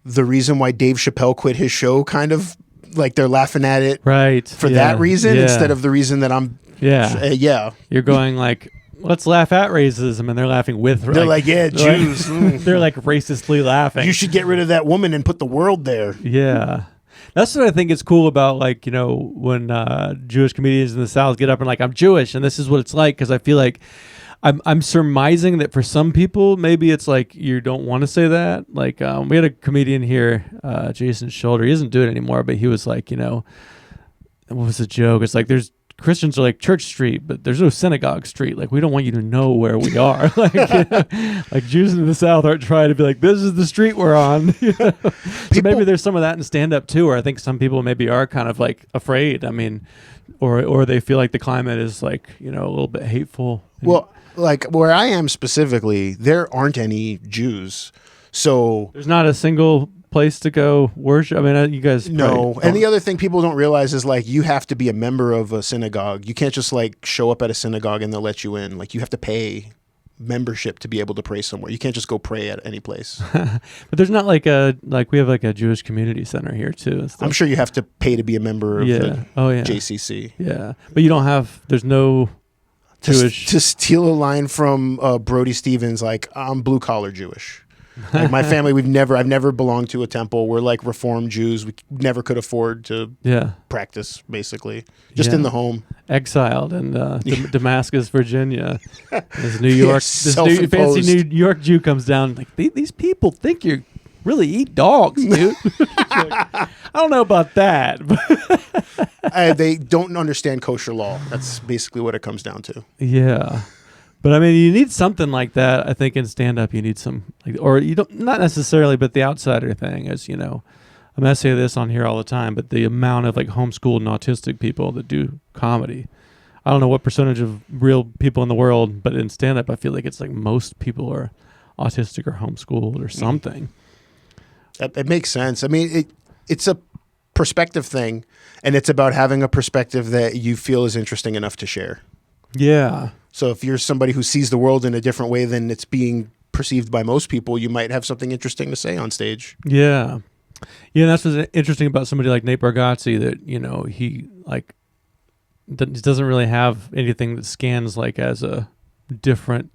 the reason why Dave Chappelle quit his show, kind of like they're laughing at it for that reason instead of the reason that I'm You're going like, let's laugh at racism, and they're laughing with. They're like yeah, Jews. They're like racistly laughing. You should get rid of that woman and put the world there. Yeah, that's what I think is cool about like, you know, when Jewish comedians in the South get up and like, I'm Jewish and this is what it's like, because I feel like I'm surmising that for some people maybe it's like you don't want to say that. Like we had a comedian here, Jason Shoulder. He doesn't do it anymore, but he was like, you know, what was the joke? It's like there's Christians are like Church Street, but there's no Synagogue Street. Like we don't want you to know where we are. Like, you know, like Jews in the South aren't trying to be like, this is the street we're on. You know? So maybe there's some of that in stand up too, where I think some people maybe are kind of like afraid. I mean, or they feel like the climate is like, you know, a little bit hateful. Well, like where I am specifically, there aren't any Jews. So there's not a single place to go worship. I mean, you guys no. And the other thing people don't realize is like you have to be a member of a synagogue. You can't just like show up at a synagogue and they'll let you in. Like you have to pay membership to be able to pray somewhere. You can't just go pray at any place. But there's not like we have like a Jewish community center here too. I'm sure you have to pay to be a member of the JCC. Yeah, but you don't have. There's no Jewish to steal a line from Brody Stevens. Like I'm blue collar Jewish. Like my family, I've never belonged to a temple. We're like Reformed Jews. We never could afford to practice, basically. Just in the home. Exiled in Damascus, Virginia. This New York, this new fancy New York Jew comes down like, these people think you really eat dogs, dude. Like, I don't know about that. They don't understand kosher law. That's basically what it comes down to. Yeah. But I mean, you need something like that. I think in stand-up, you need some, like, or you don't, not necessarily, but the outsider thing is, you know, I mean, I say this on here all the time, but the amount of like homeschooled and autistic people that do comedy, I don't know what percentage of real people in the world, but in stand-up, I feel like it's like most people are autistic or homeschooled or something. It makes sense. I mean, it's a perspective thing, and it's about having a perspective that you feel is interesting enough to share. Yeah. So if you're somebody who sees the world in a different way than it's being perceived by most people, you might have something interesting to say on stage. Yeah. Yeah, and that's what's interesting about somebody like Nate Bargatze, that, you know, he like doesn't really have anything that scans like as a different,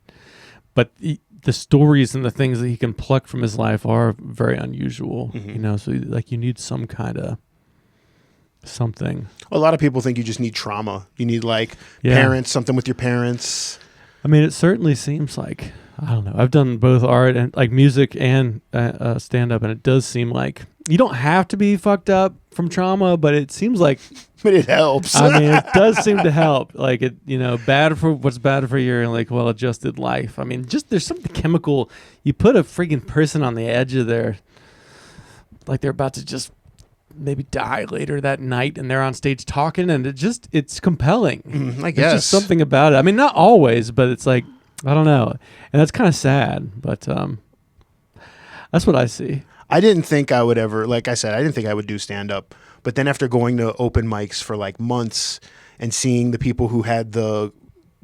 but the stories and the things that he can pluck from his life are very unusual, you know, so like you need some kind of something. A lot of people think you just need trauma. You need like parents, something with your parents. I mean, it certainly seems like, I don't know, I've done both art and like music and stand-up, and it does seem like you don't have to be fucked up from trauma, but it seems like, but it helps. I mean, it does seem to help. Like, it, you know, bad for what's bad for your like well-adjusted life. I mean, just there's something chemical. You put a freaking person on the edge of their, like they're about to just maybe die later that night, and they're on stage talking, and it's compelling. I guess there's just something about it. I mean, not always, but it's like, I don't know, and that's kind of sad. But that's what I see. I didn't think I would ever, like I said, I didn't think I would do stand-up. But then after going to open mics for like months and seeing the people who had the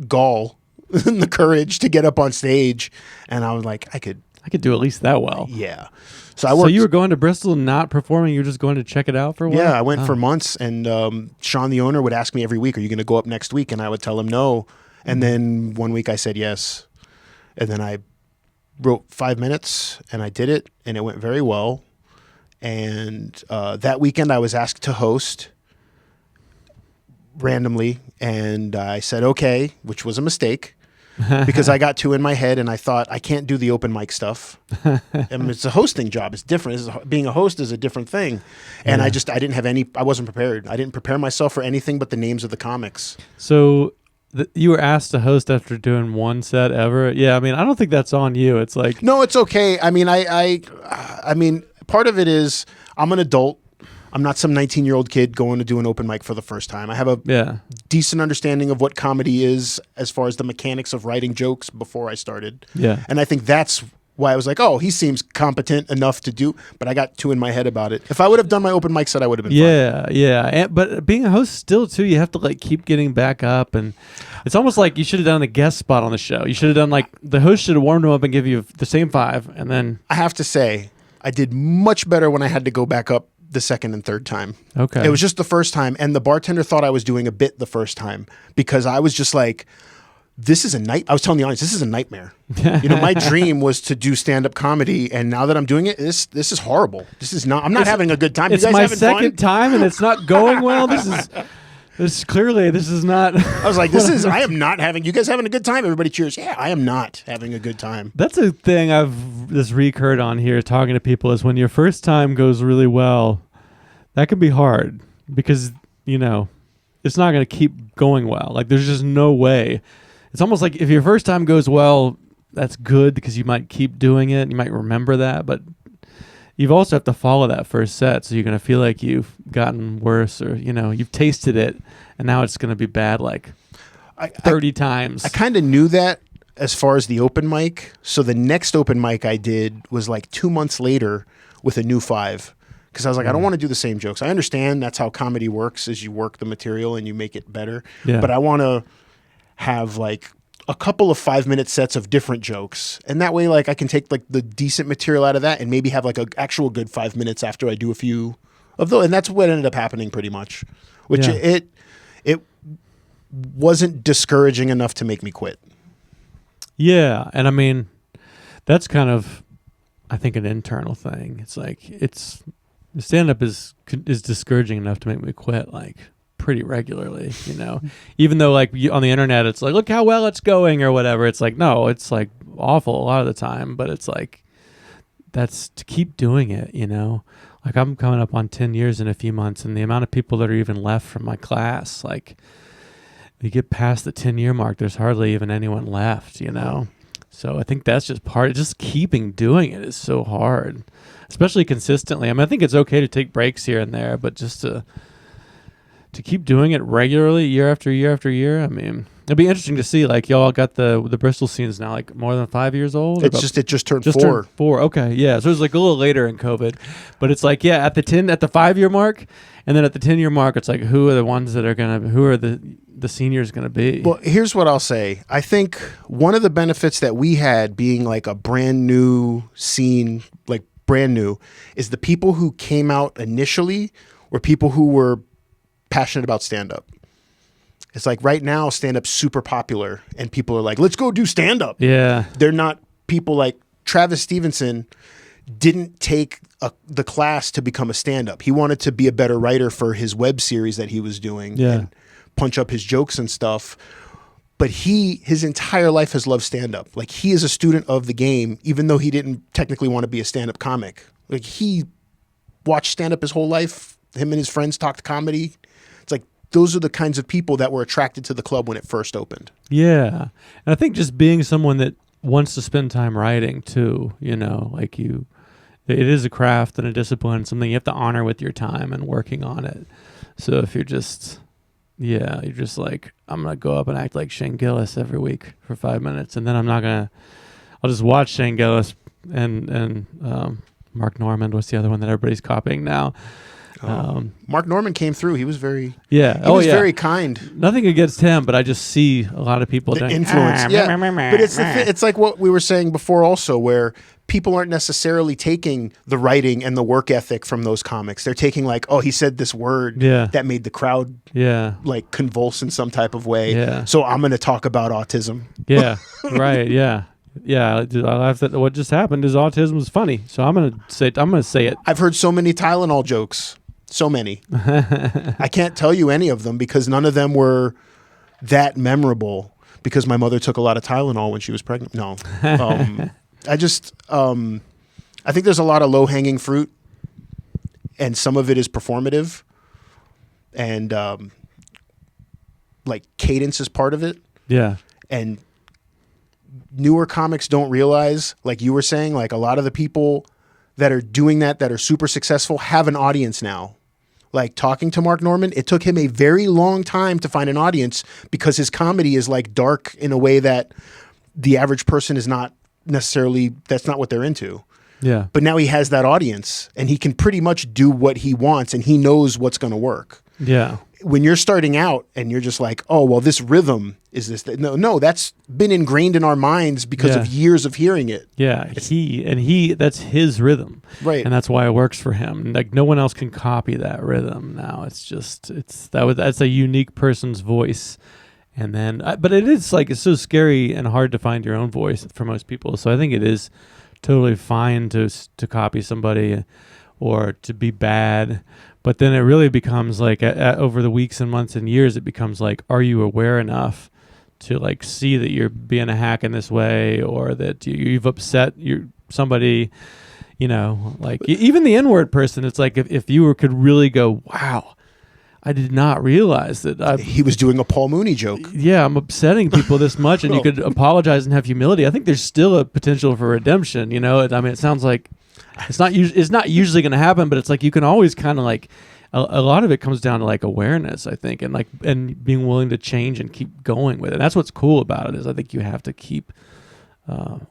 gall and the courage to get up on stage, and I was like, I could do at least that well. Yeah. So I worked. So you were going to Bristol, not performing. You were just going to check it out for a while? Yeah, I went for months, and Sean, the owner, would ask me every week, "Are you going to go up next week?" And I would tell him no. And then one week I said yes, and then I wrote 5 minutes, and I did it, and it went very well. And that weekend I was asked to host randomly, and I said okay, which was a mistake. Because I got two in my head, and I thought, I can't do the open mic stuff. I mean, it's a hosting job. It's different. Being a host is a different thing. And I didn't have any, I wasn't prepared. I didn't prepare myself for anything but the names of the comics. So you were asked to host after doing one set ever? Yeah, I mean, I don't think that's on you. It's like... No, it's okay. I mean, I mean, part of it is I'm an adult. I'm not some 19-year-old kid going to do an open mic for the first time. I have a decent understanding of what comedy is as far as the mechanics of writing jokes before I started. Yeah. And I think that's why I was like, oh, he seems competent enough to do, but I got two in my head about it. If I would have done my open mic set, I would have been fine. Yeah. But being a host still, too, you have to like keep getting back up, and it's almost like you should have done a guest spot on the show. You should have done like, the host should have warmed him up and give you the same 5, and then... I have to say, I did much better when I had to go back up the second and third time. Okay. It was just the first time, and the bartender thought I was doing a bit the first time, because I was just like, this is I was telling the audience, this is a nightmare. You know, my dream was to do stand-up comedy, and now that I'm doing it, this is horrible. I'm not having a good time. It's my second time, and it's not going well. This is not... I was like, I am not having... You guys having a good time? Everybody cheers. Yeah, I am not having a good time. That's a thing I've just recurred on here talking to people, is when your first time goes really well, that can be hard, because, you know, it's not going to keep going well. Like, there's just no way. It's almost like if your first time goes well, that's good, because you might keep doing it. You might remember that, but you also have to follow that first set, so you're going to feel like you've gotten worse, or, you know, you've tasted it, and now it's going to be bad like 30 times. I kind of knew that as far as the open mic. So the next open mic I did was like 2 months later with a new 5. Because I was like, I don't want to do the same jokes. I understand that's how comedy works, is you work the material and you make it better. Yeah. But I want to have like a couple of 5-minute sets of different jokes, and that way, like, I can take like the decent material out of that and maybe have like an actual good 5 minutes after I do a few of those. And that's what ended up happening pretty much, which it wasn't discouraging enough to make me quit. Yeah, and I mean, that's kind of, I think, an internal thing. It's like, stand-up is discouraging enough to make me quit, like, pretty regularly, you know. Even though, like, on the internet, it's like, look how well it's going or whatever. It's like, no, it's like awful a lot of the time, but it's like, that's to keep doing it, you know. Like, I'm coming up on 10 years in a few months, and the amount of people that are even left from my class, like, you get past the 10-year mark, there's hardly even anyone left, you know? So I think that's just part of just keeping doing it is so hard, especially consistently. I mean, I think it's okay to take breaks here and there, but just to keep doing it regularly year after year after year, I mean, it'd be interesting to see, like, y'all got the Bristol scenes now, like, more than 5 years old? It just turned 4. Turned 4, okay, yeah. So it was, like, a little later in COVID. But it's like, yeah, at the 5-year mark, and then at the 10-year mark, it's like, who are the ones that are going to, who are the seniors going to be? Well, here's what I'll say. I think one of the benefits that we had being, like, a brand new scene, like, brand new, is the people who came out initially were people who were passionate about stand-up. It's like right now stand-up's super popular and people are like, let's go do stand-up. Yeah. They're not people like Travis Stevenson didn't take the class to become a stand-up. He wanted to be a better writer for his web series that he was doing and punch up his jokes and stuff. But his entire life has loved stand-up. Like, he is a student of the game, even though he didn't technically want to be a stand-up comic. Like, he watched stand-up his whole life. Him and his friends talked comedy. It's like, those are the kinds of people that were attracted to the club when it first opened. Yeah. And I think just being someone that wants to spend time writing too, you know, like it is a craft and a discipline, something you have to honor with your time and working on it. So if you're just, you're just like, I'm going to go up and act like Shane Gillis every week for 5 minutes. And then I'll just watch Shane Gillis and Mark Normand. What's the other one that everybody's copying now? Mark Norman came through. He was very very kind. Nothing against him, but I just see a lot of people doing influence. But it's like what we were saying before also, where people aren't necessarily taking the writing and the work ethic from those comics. They're taking like, oh, he said this word that made the crowd like convulse in some type of way. Yeah. So I'm going to talk about autism. Yeah. Right. Yeah. Yeah, I laughed at what just happened is autism was funny. So I'm gonna say it. I've heard so many Tylenol jokes. So many. I can't tell you any of them because none of them were that memorable because my mother took a lot of Tylenol when she was pregnant. No. I think there's a lot of low-hanging fruit and some of it is performative and like cadence is part of it. Yeah. And newer comics don't realize, like you were saying, like a lot of the people that are doing that are super successful have an audience now. Like talking to Mark Norman, it took him a very long time to find an audience because his comedy is like dark in a way that the average person is not necessarily, that's not what they're into. Yeah. But now he has that audience and he can pretty much do what he wants and he knows what's going to work. Yeah. When you're starting out and you're just like, oh, well, this rhythm is this. No, that's been ingrained in our minds because of years of hearing it. Yeah, that's his rhythm. Right. And that's why it works for him. Like no one else can copy that rhythm now. That's a unique person's voice. And then, but it is like, it's so scary and hard to find your own voice for most people. So I think it is totally fine to copy somebody or to be bad. But then it really becomes like over the weeks and months and years, it becomes like, are you aware enough to like see that you're being a hack in this way or that you've upset somebody, you know, like even the N-word person, it's like if you could really go, wow, I did not realize that he was doing a Paul Mooney joke. Yeah, I'm upsetting people this much and you could apologize and have humility. I think there's still a potential for redemption, you know? I mean, it sounds like it's not usually going to happen, but it's like you can always kind of like a lot of it comes down to like awareness, I think, and being willing to change and keep going with it. And that's what's cool about it is I think you have to keep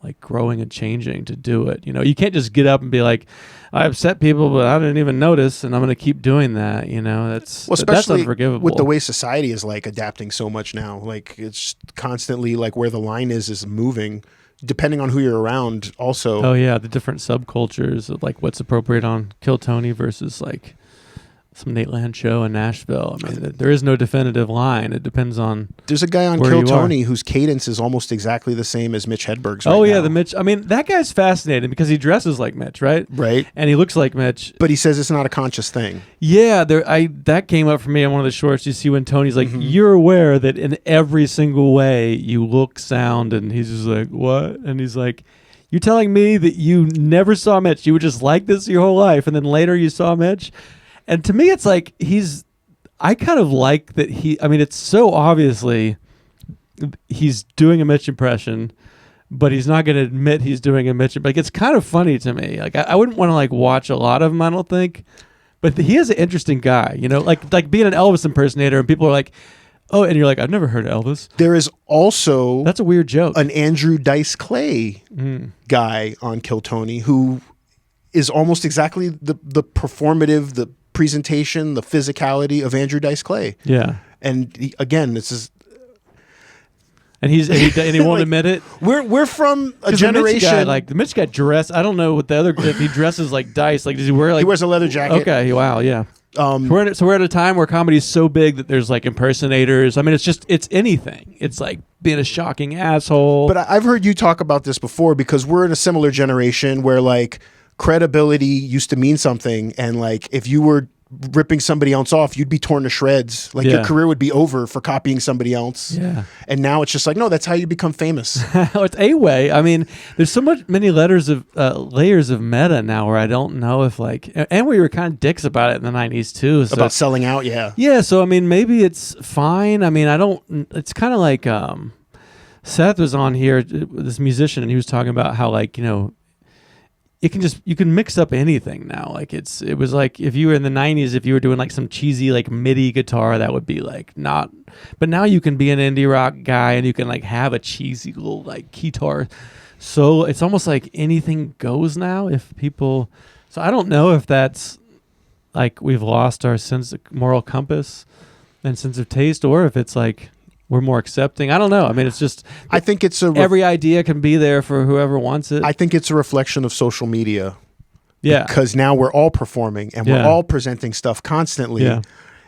like growing and changing to do it. You know, you can't just get up and be like, I upset people, but I didn't even notice, and I'm going to keep doing that. You know, that's unforgivable. With the way society is like adapting so much now. Like it's constantly like where the line is moving. Depending on who you're around also. Oh yeah, the different subcultures of like what's appropriate on Kill Tony versus like some Nate Land show in Nashville. I mean, there is no definitive line. It depends on. There's a guy on Kill Tony whose cadence is almost exactly the same as Mitch Hedberg's. The Mitch. I mean, that guy's fascinating because he dresses like Mitch, right? Right. And he looks like Mitch. But he says it's not a conscious thing. Yeah, that came up for me on one of the shorts. You see when Tony's like, you're aware that in every single way you look, sound, and he's just like, what? And he's like, you're telling me that you never saw Mitch. You were just like this your whole life, and then later you saw Mitch. And to me, it's like I kind of like that I mean, it's so obviously he's doing a Mitch impression, but he's not going to admit he's doing a Mitch. Like, it's kind of funny to me. Like, I wouldn't want to like watch a lot of him, I don't think. But he is an interesting guy, you know, like being an Elvis impersonator, and people are like, oh, and you're like, I've never heard of Elvis. There is also that's a weird joke. An Andrew Dice Clay guy on Kill Tony who is almost exactly the performative, the presentation, the physicality of Andrew Dice Clay. Yeah, and again, this is. And he won't like, admit it. We're from a generation the Mitch guy dress. I don't know what the other if he dresses like Dice. Like, does he wear like? He wears a leather jacket. Okay, wow, yeah. So we're at a time where comedy is so big that there's like impersonators. I mean, it's anything. It's like being a shocking asshole. But I've heard you talk about this before because we're in a similar generation where like credibility used to mean something, and like if you were ripping somebody else off, you'd be torn to shreds. Like your career would be over for copying somebody else. Yeah. And now it's just like, no, that's how you become famous. It's a way. I mean, there's so many layers of meta now where I don't know if like, and we were kind of dicks about it in the 90s too. So about selling out. Yeah. Yeah. So, I mean, maybe it's fine. I mean, it's kind of like, Seth was on here, this musician, and he was talking about how like, you know, you can mix up anything now. Like it was like if you were in the 90s, if you were doing like some cheesy like MIDI guitar, that would be like not, but now you can be an indie rock guy and you can like have a cheesy little like guitar. So it's almost like anything goes now so I don't know if that's like we've lost our sense of moral compass and sense of taste, or if it's like we're more accepting. I don't know. I mean, it's just. I think it's every idea can be there for whoever wants it. I think it's a reflection of social media. Yeah. Because now we're all performing and we're all presenting stuff constantly. Yeah.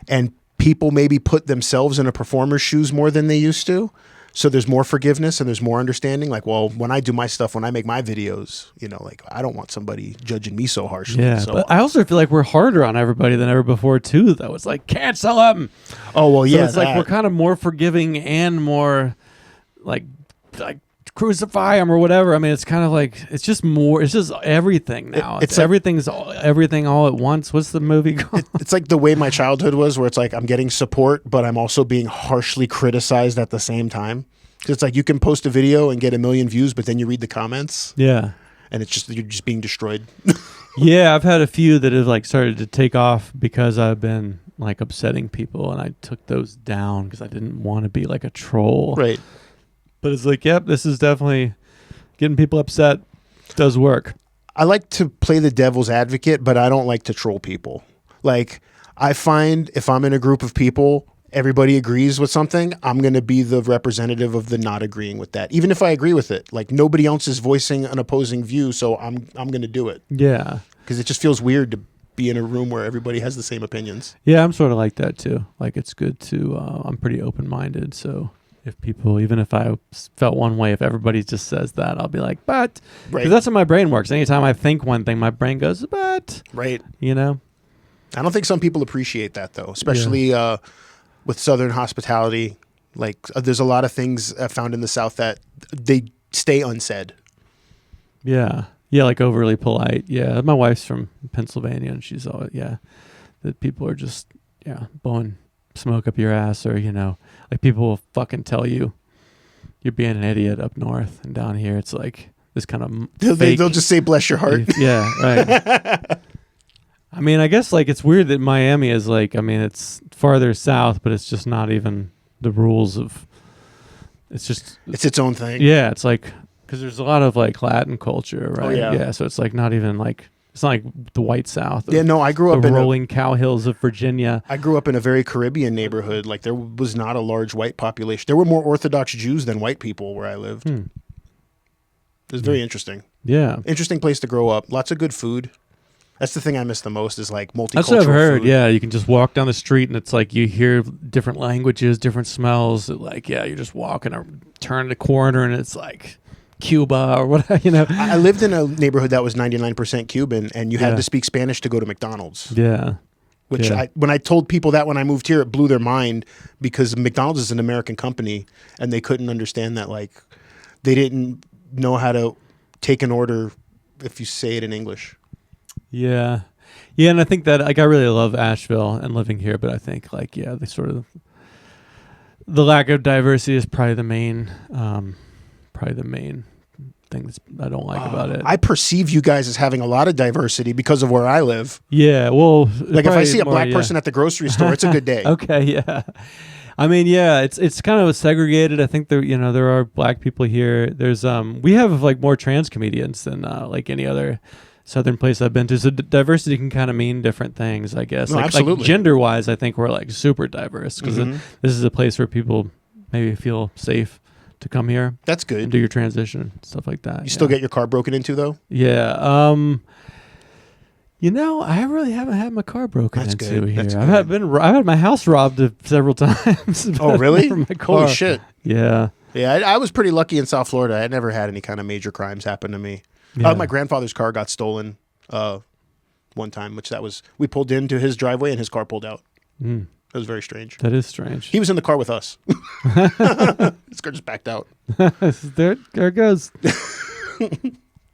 And people maybe put themselves in a performer's shoes more than they used to. So there's more forgiveness and there's more understanding. Like, well, when I do my stuff, when I make my videos, you know, like I don't want somebody judging me so harshly. Yeah, so, but I also feel like we're harder on everybody than ever before too. Though it's like cancel them. Oh well, yeah. So it's like we're kind of more forgiving and more like crucify them or whatever. I mean, it's kind of like it's just everything now. It's like, everything all at once. What's the movie called? It's like the way my childhood was, where it's like I'm getting support, but I'm also being harshly criticized at the same time. Because it's like you can post a video and get 1 million views, but then you read the comments. Yeah, and it's just you're just being destroyed. Yeah, I've had a few that have like started to take off because I've been like upsetting people, and I took those down because I didn't want to be like a troll. Right. But it's like, yep, this is definitely getting people upset. Does work. I like to play the devil's advocate, but I don't like to troll people. Like, I find if I'm in a group of people, everybody agrees with something, I'm going to be the representative of the not agreeing with that. Even if I agree with it. Like, nobody else is voicing an opposing view, so I'm going to do it. Yeah. Because it just feels weird to be in a room where everybody has the same opinions. Yeah, I'm sort of like that, too. Like, it's good to, I'm pretty open-minded, so... If people, even if I felt one way, if everybody just says that, I'll be like, but. Because that's how my brain works. Anytime I think one thing, my brain goes, but. Right. You know? I don't think some people appreciate that, though, especially with Southern hospitality. Like, there's a lot of things I found in the South that they stay unsaid. Yeah. Yeah, like overly polite. Yeah. My wife's from Pennsylvania, and she's always, that people are just, blowing smoke up your ass, or, you know, like people will fucking tell you you're being an idiot up north, and down here it's like this kind of they'll just say bless your heart. Yeah, right. I mean, I guess like it's weird that Miami is like, I mean, it's farther south, but it's just not even the rules of. It's its own thing. Yeah, it's like because there's a lot of like Latin culture, right? Oh, yeah. Yeah, so it's like not even like. It's not like the white South. Yeah, no, I grew up in rolling cow hills of Virginia. I grew up in a very Caribbean neighborhood. Like there was not a large white population. There were more Orthodox Jews than white people where I lived. It was very interesting. Yeah. Interesting place to grow up. Lots of good food. That's the thing I miss the most is like multicultural That's what I've heard. Food. Yeah, you can just walk down the street and it's like you hear different languages, different smells. Like, you're just walking or turn the corner and it's like Cuba or whatever, you know. I lived in a neighborhood that was 99% Cuban, and you had to speak Spanish to go to McDonald's. Yeah. Which when I told people that when I moved here, it blew their mind because McDonald's is an American company, and they couldn't understand that. Like, they didn't know how to take an order if you say it in English. Yeah. Yeah, and I think that like I really love Asheville and living here, but I think like they sort of the lack of diversity is probably the main thing that I don't like about it. I perceive you guys as having a lot of diversity because of where I live. Yeah, well, like if I see a black person at the grocery store, it's a good day. Okay, yeah. I mean, yeah, it's kind of segregated. I think there are black people here. There's we have like more trans comedians than like any other southern place I've been to. So diversity can kind of mean different things, I guess. No, like absolutely. Gender wise, I think we're like super diverse because Mm-hmm. this is a place where people maybe feel safe to come here. That's good. And do your transition, stuff like that. You still get your car broken into though? Yeah. I really haven't had my car broken That's into good. here. That's I've had my house robbed several times. Oh, really? From my car. Holy shit. Yeah. Yeah, I was pretty lucky in South Florida. I never had any kind of major crimes happen to me. Yeah. My grandfather's car got stolen one time, we pulled into his driveway and his car pulled out. Mm. It was very strange. That is strange. He was in the car with us. His car just backed out. there it goes.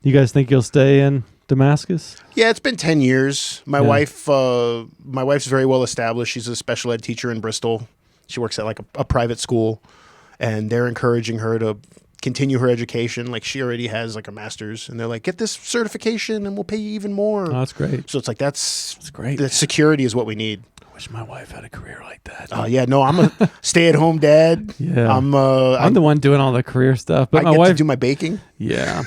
You guys think you'll stay in Damascus? Yeah, it's been 10 years. My wife's very well established. She's a special ed teacher in Bristol. She works at like a private school, and they're encouraging her to continue her education. Like she already has like a master's, and they're like, get this certification and we'll pay you even more. Oh, that's great. So it's like, that's great. The security is what we need. I wish my wife had a career like that. Oh yeah, no, I'm a stay-at-home dad. Yeah, I'm the one doing all the career stuff, but I my get wife to do my baking. Yeah.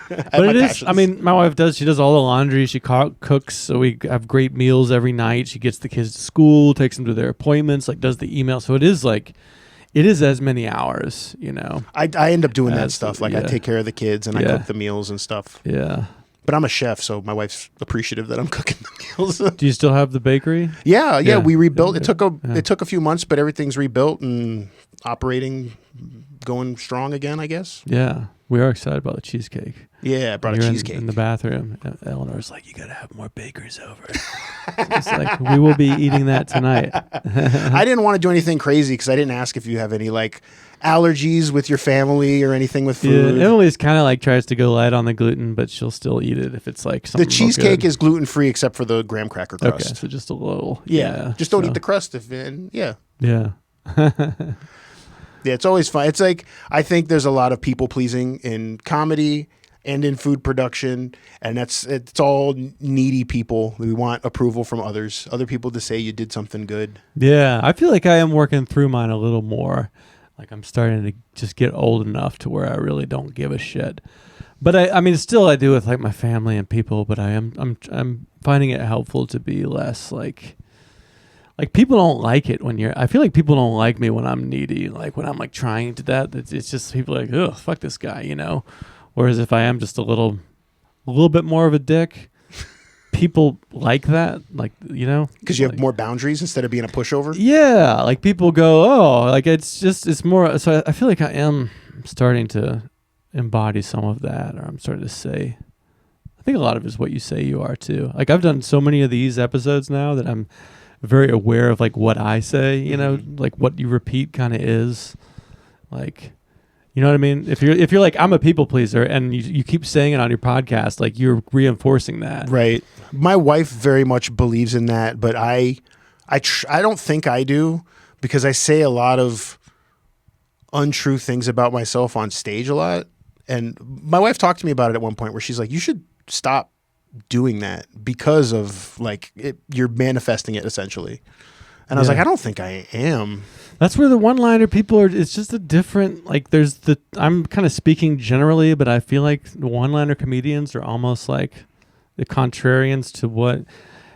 But it is, passions. I mean, my wife she does all the laundry. She cooks, so we have great meals every night. She gets the kids to school, takes them to their appointments, like does the email. So it is as many hours, I end up doing that stuff. Like I take care of the kids and I cook the meals and stuff. Yeah. But I'm a chef, so my wife's appreciative that I'm cooking the meals. Do you still have the bakery? Yeah. We rebuilt. It took a few months, but everything's rebuilt and operating, going strong again, I guess. Yeah. We are excited about the cheesecake. Yeah, I brought a cheesecake. In the bathroom. Eleanor's like, you got to have more bakers over. It's like, we will be eating that tonight. I didn't want to do anything crazy because I didn't ask if you have any like allergies with your family or anything with food. Yeah, Emily's kind of like tries to go light on the gluten, but she'll still eat it if it's like something. The cheesecake is gluten-free except for the graham cracker crust. Okay, so just a little. Yeah, just don't eat the crust. Yeah. Yeah, it's always fun. It's like, I think there's a lot of people pleasing in comedy and in food production, and it's all needy people. We want approval from other people to say you did something good. Yeah, I feel like I am working through mine a little more. Like I'm starting to just get old enough to where I really don't give a shit. But I mean, still I do with like my family and people. But I'm finding it helpful to be less like people don't like it when I feel like people don't like me when I'm needy. Like when I'm like trying to that, it's just people are like, oh, fuck this guy, Whereas if I am just a little bit more of a dick, people like that, like, because you have more boundaries instead of being a pushover. Yeah, like people go, oh, like it's more. So I feel like I am starting to embody some of that, or I'm starting to say. I think a lot of it is what you say you are too. Like I've done so many of these episodes now that I'm very aware of like what I say, like what you repeat kind of is like. You know what I mean? If you're like, I'm a people pleaser and you keep saying it on your podcast, like you're reinforcing that. Right. My wife very much believes in that, but I don't think I do, because I say a lot of untrue things about myself on stage a lot. And my wife talked to me about it at one point where she's like, you should stop doing that because of like you're manifesting it essentially. And I was like, I don't think I am. That's where the one-liner people are. It's just a different, like I'm kind of speaking generally, but I feel like the one-liner comedians are almost like the contrarians to what,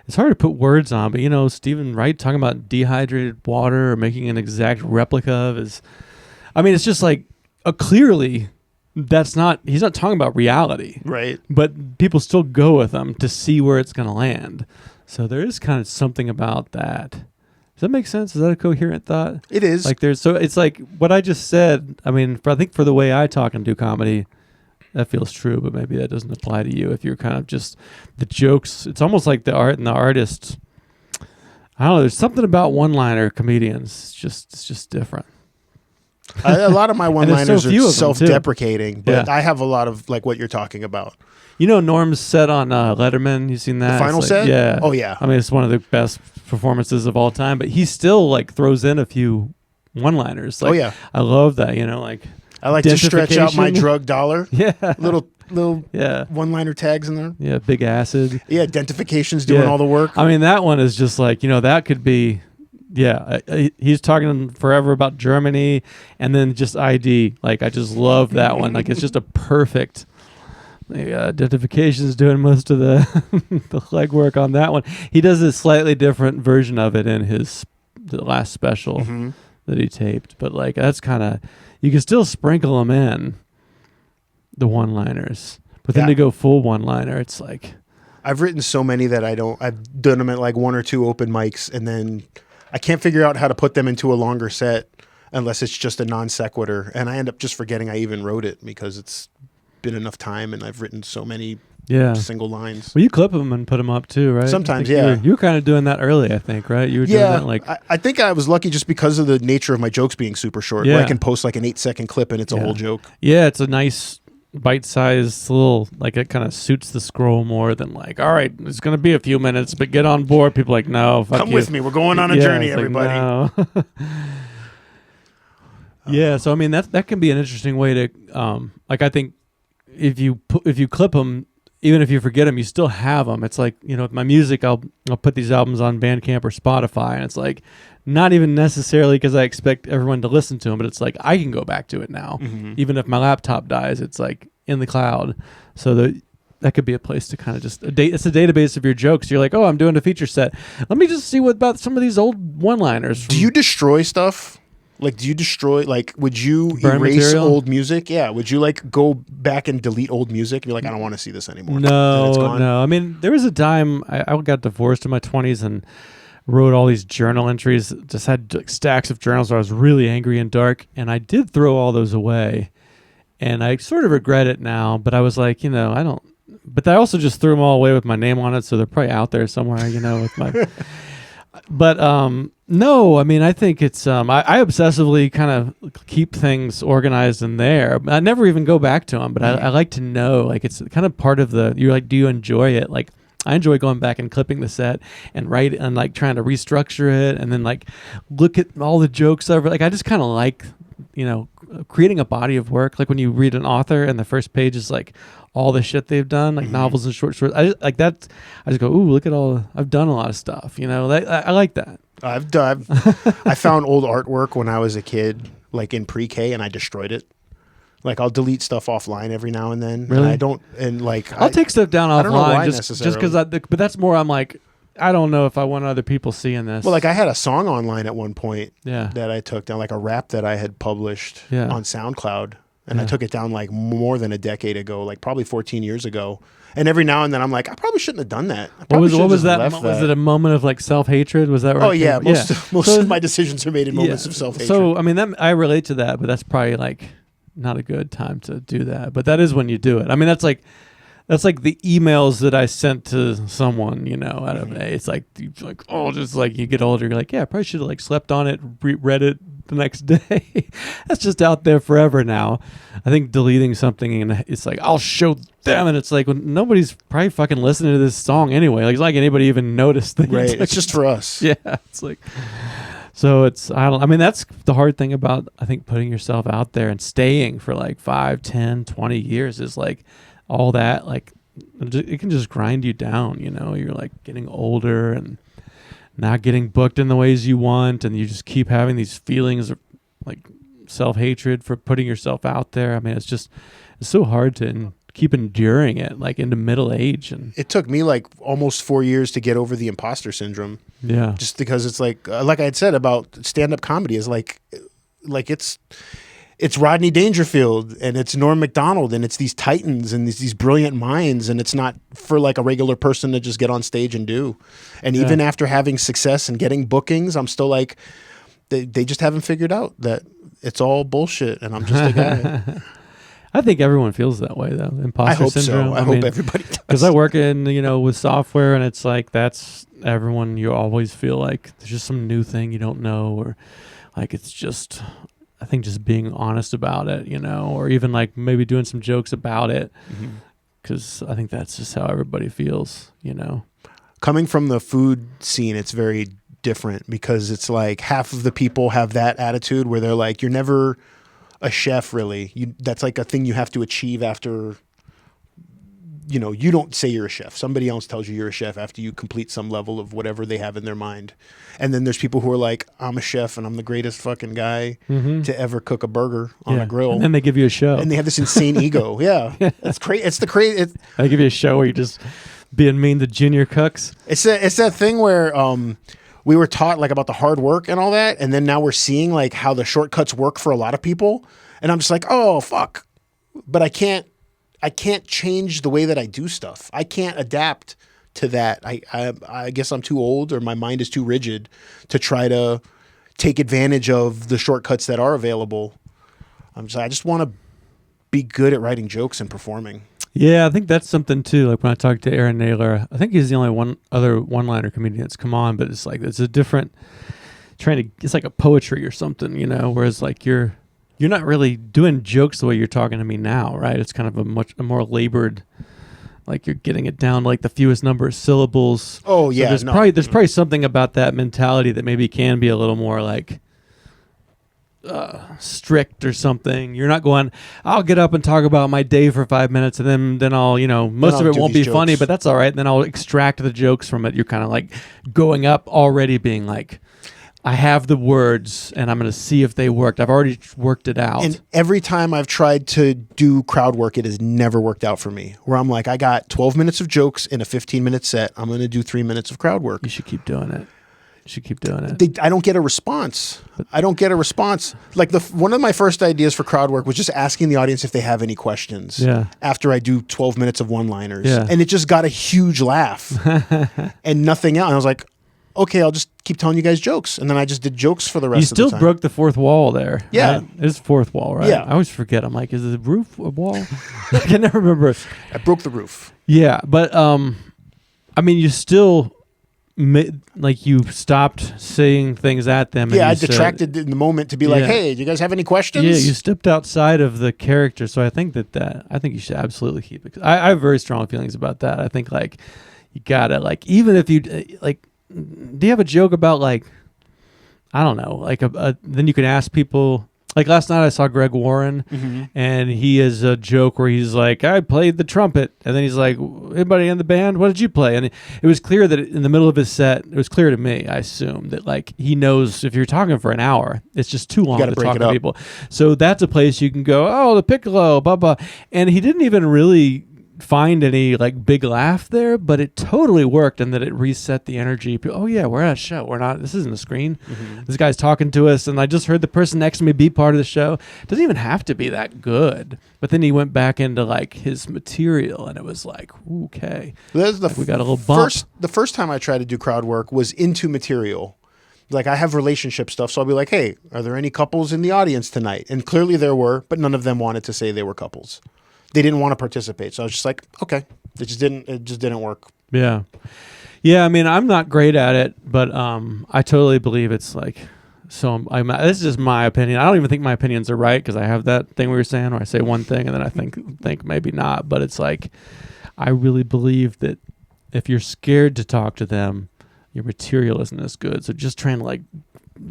it's hard to put words on, but Stephen Wright talking about dehydrated water or making an exact replica of it's just like clearly he's not talking about reality. Right. But people still go with them to see where it's going to land. So there is kind of something about that. Does that make sense? Is that a coherent thought? It is. Like it's like what I just said. I mean, I think for the way I talk and do comedy, that feels true, but maybe that doesn't apply to you if you're kind of just the jokes. It's almost like the art and the artist. I don't know. There's something about one-liner comedians. It's just different. A lot of my one-liners so are self-deprecating, but I have a lot of like what you're talking about. You know Norm's set on Letterman. You seen that? The final It's set? Yeah. Oh, yeah. I mean, it's one of the best performances of all time. But he still like throws in a few one-liners. Like, Oh, yeah. I love that. You know, like I like to stretch out my Identification. drug dollar. yeah, Little yeah, one-liner tags in there. yeah. Big acid. Yeah, identification's doing Yeah. all the work. I mean, that one is just like, you know, that could be, yeah. He's talking forever about Germany, and then just ID. Like, I just love that one. Like, it's just a perfect. Identification's doing most of the the legwork on that one. He does a slightly different version of it in the last special Mm-hmm. that he taped, but like that's kind of, you can still sprinkle them in the one-liners, but then Yeah. to go full one-liner, it's like. I've written so many that I've done them at like 1 or 2 open mics, and then I can't figure out how to put them into a longer set unless it's just a non sequitur, and I end up just forgetting I even wrote it because it's been enough time and I've written so many Yeah. single lines. Well, you clip them and put them up too, right? Sometimes, I think yeah. You were kind of doing that early, I think, right? You were doing Yeah, that like. I think I was lucky just because of the nature of my jokes being super short. Where Yeah. I can post like an 8-second clip and it's a Yeah. whole joke. Yeah, it's a nice bite-sized little, like it kind of suits the scroll more than like, all right, it's going to be a few minutes, but get on board. People are like, no, fuck Come you. with me. We're going on a Yeah, journey, it's like, everybody. no. Yeah, so I mean that can be an interesting way to, like I think if you clip them, even if you forget them, you still have them. It's like, you know, with my music, I'll put these albums on Bandcamp or Spotify, and it's like not even necessarily because I expect everyone to listen to them, but it's like I can go back to it now, Mm-hmm. even if my laptop dies. It's like in the cloud, so that could be a place to kind of just it's a database of your jokes. You're like, oh, I'm doing a feature set. Let me just see what about some of these old one-liners. Do you destroy stuff? Like, do you destroy, like, would you Burn erase material? old music? Yeah. Would you, like, go back and delete old music? You're like, I don't want to see this anymore. And it's No, gone? no. I mean, there was a time I got divorced in my 20s and wrote all these journal entries. Just had like stacks of journals where I was really angry and dark, and I did throw all those away. And I sort of regret it now, but I was like, you know, I don't. But I also just threw them all away with my name on it, so they're probably out there somewhere, you know, with my. But no, I mean, I think it's I obsessively kind of keep things organized in there. I never even go back to them, but I like to know, like, it's kind of part of you're like, do you enjoy it? Like, I enjoy going back and clipping the set and write and like trying to restructure it and then like look at all the jokes over. Like, I just kind of like, you know, creating a body of work. Like when you read an author and the first page is like all the shit they've done, like novels and short stories. I just, like that. I just go, ooh, look at I've done a lot of stuff. You know, I like that. I found old artwork when I was a kid, like in pre-K, and I destroyed it. Like, I'll delete stuff offline every now and then. Really? And I don't, and like, I'll take stuff down I don't know offline why just because necessarily. but that's more. I'm like, I don't know if I want other people seeing this. Well, like, I had a song online at one point yeah, that I took down, like a rap that I had published Yeah. on SoundCloud. And I Yeah. took it down like more than a decade ago, like probably 14 years ago. And every now and then I'm like, I probably shouldn't have done that. I what probably was should've just that? left Was it a moment of like self-hatred? Was that right? Oh yeah, most So- of my decisions are made in moments of self-hatred. So I mean, I relate to that, but that's probably like not a good time to do that. But that is when you do it. I mean, that's like the emails that I sent to someone, you know, out of it's like oh, just like you get older, you're like, yeah, I probably should have like slept on it, read it the next day. That's just out there forever now. I think deleting something and it's like, I'll show them, and it's like, well, nobody's probably fucking listening to this song anyway. Like, it's like anybody even noticed that. right, it's just for us. Yeah, it's like, so it's, I mean, that's the hard thing about, I think, putting yourself out there and staying for like 5, 10, 20 years is like all that, like, it can just grind you down, you know. You're like getting older and not getting booked in the ways you want, and you just keep having these feelings of like self-hatred for putting yourself out there. I mean, it's so hard to keep enduring it like into middle age. And It took me like almost 4 years to get over the imposter syndrome, yeah, just because it's like I had said about stand-up comedy is like it's Rodney Dangerfield and it's Norm Macdonald and it's these titans and these brilliant minds, and it's not for like a regular person to just get on stage and do. And even after having success and getting bookings, I'm still like, they just haven't figured out that it's all bullshit and I'm just a guy. I think everyone feels that way though. Imposter I hope syndrome. so. I hope everybody does. Because I work in, you know, with software, and it's like that's everyone. You always feel like there's just some new thing you don't know, or like it's just, I think just being honest about it, you know, or even like maybe doing some jokes about it, because I think that's just how everybody feels, you know. Coming from the food scene, it's very different because it's like half of the people have that attitude where they're like, you're never a chef, really. That's like a thing you have to achieve after, you know, you don't say you're a chef. Somebody else tells you you're a chef after you complete some level of whatever they have in their mind. And then there's people who are like, I'm a chef and I'm the greatest fucking guy to ever cook a burger on a grill. And then they give you a show. And they have this insane ego. Yeah. It's crazy. It's the crazy. They give you a show where you're just being mean to junior cooks. It's that thing where we were taught like about the hard work and all that. And then now we're seeing like how the shortcuts work for a lot of people. And I'm just like, oh, fuck. But I can't change the way that I do stuff. I can't adapt to that. I guess I'm too old or my mind is too rigid to try to take advantage of the shortcuts that are available. I just want to be good at writing jokes and performing. Yeah, I think that's something too. Like when I talked to Aaron Naylor, I think he's the only other one-liner comedian that's come on, but it's like it's a different it's like a poetry or something, you know, whereas like you're not really doing jokes the way you're talking to me now, right? It's kind of a more labored, like you're getting it down to like the fewest number of syllables. Oh yeah, so there's probably something about that mentality that maybe can be a little more like strict or something. You're not going, I'll get up and talk about my day for 5 minutes and then I'll, you know, most of it won't be funny, but that's all right. And then I'll extract the jokes from it. You're kind of like going up already being like, I have the words and I'm going to see if they worked. I've already worked it out. And every time I've tried to do crowd work, it has never worked out for me. Where I'm like, I got 12 minutes of jokes in a 15-minute set. I'm going to do 3 minutes of crowd work. You should keep doing it. I don't get a response. Like one of my first ideas for crowd work was just asking the audience if they have any questions. Yeah. After I do 12 minutes of one-liners. Yeah. And it just got a huge laugh and nothing else. And I was like, okay, I'll just keep telling you guys jokes. And then I just did jokes for the rest of the time. You still broke the fourth wall there. Yeah. Right? It's fourth wall, right? Yeah. I always forget. I'm like, is the roof a wall? I can never remember. I broke the roof. Yeah. But, I mean, you still, like you stopped saying things at them. Yeah, and I detracted in the moment to be like, hey, do you guys have any questions? Yeah, you stepped outside of the character. So I think I think you should absolutely keep it. I have very strong feelings about that. I think like you gotta like, even if you like, do you have a joke about like, I don't know, like then you can ask people. Like last night I saw Greg Warren and he has a joke where he's like, I played the trumpet. And then he's like, anybody in the band? What did you play? And it was clear that in the middle of his set, it was clear to me, I assume, that like he knows if you're talking for an hour, it's just too long to talk to people. So that's a place you can go, oh, the piccolo, blah, blah. And he didn't even really find any like big laugh there, but it totally worked, and that it reset the energy. Oh yeah, we're at a show. This isn't a screen. This guy's talking to us, and I just heard the person next to me be part of the show. It doesn't even have to be that good. But then he went back into like his material, and it was like, okay, we got a little bump. The first time I tried to do crowd work was into material. Like I have relationship stuff, so I'll be like, hey, are there any couples in the audience tonight? And clearly there were, but none of them wanted to say they were couples. They didn't want to participate. So I was just like, okay, it just didn't work. Yeah. Yeah. I mean, I'm not great at it, but I totally believe it's like, this is just my opinion. I don't even think my opinions are right, because I have that thing we were saying where I say one thing and then I think maybe not, but it's like, I really believe that if you're scared to talk to them, your material isn't as good. So just trying to like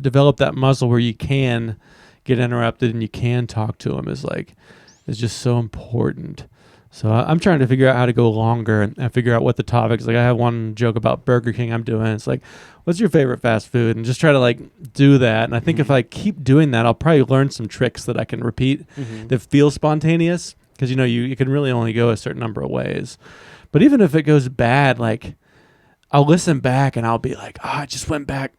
develop that muscle where you can get interrupted and you can talk to them is just so important. So I'm trying to figure out how to go longer and figure out what the topics. Like I have one joke about Burger King I'm doing. It's like, what's your favorite fast food? And just try to like do that. And I think if I keep doing that, I'll probably learn some tricks that I can repeat that feel spontaneous. Because you can really only go a certain number of ways. But even if it goes bad, like I'll listen back and I'll be like, I just went back.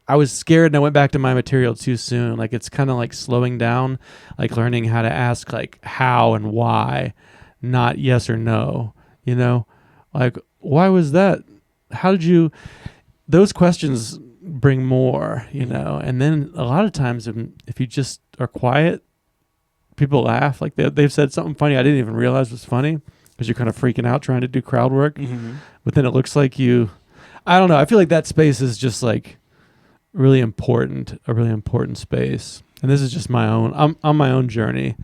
I was scared and I went back to my material too soon. Like it's kind of like slowing down, like learning how to ask like how and why, not yes or no, like why was that? How did you, those questions bring more, and then a lot of times if you just are quiet, people laugh. Like they've said something funny I didn't even realize was funny, because you're kind of freaking out trying to do crowd work. But then it looks like I don't know. I feel like that space is just like, a really important space. And this is just my own, I'm on my own journey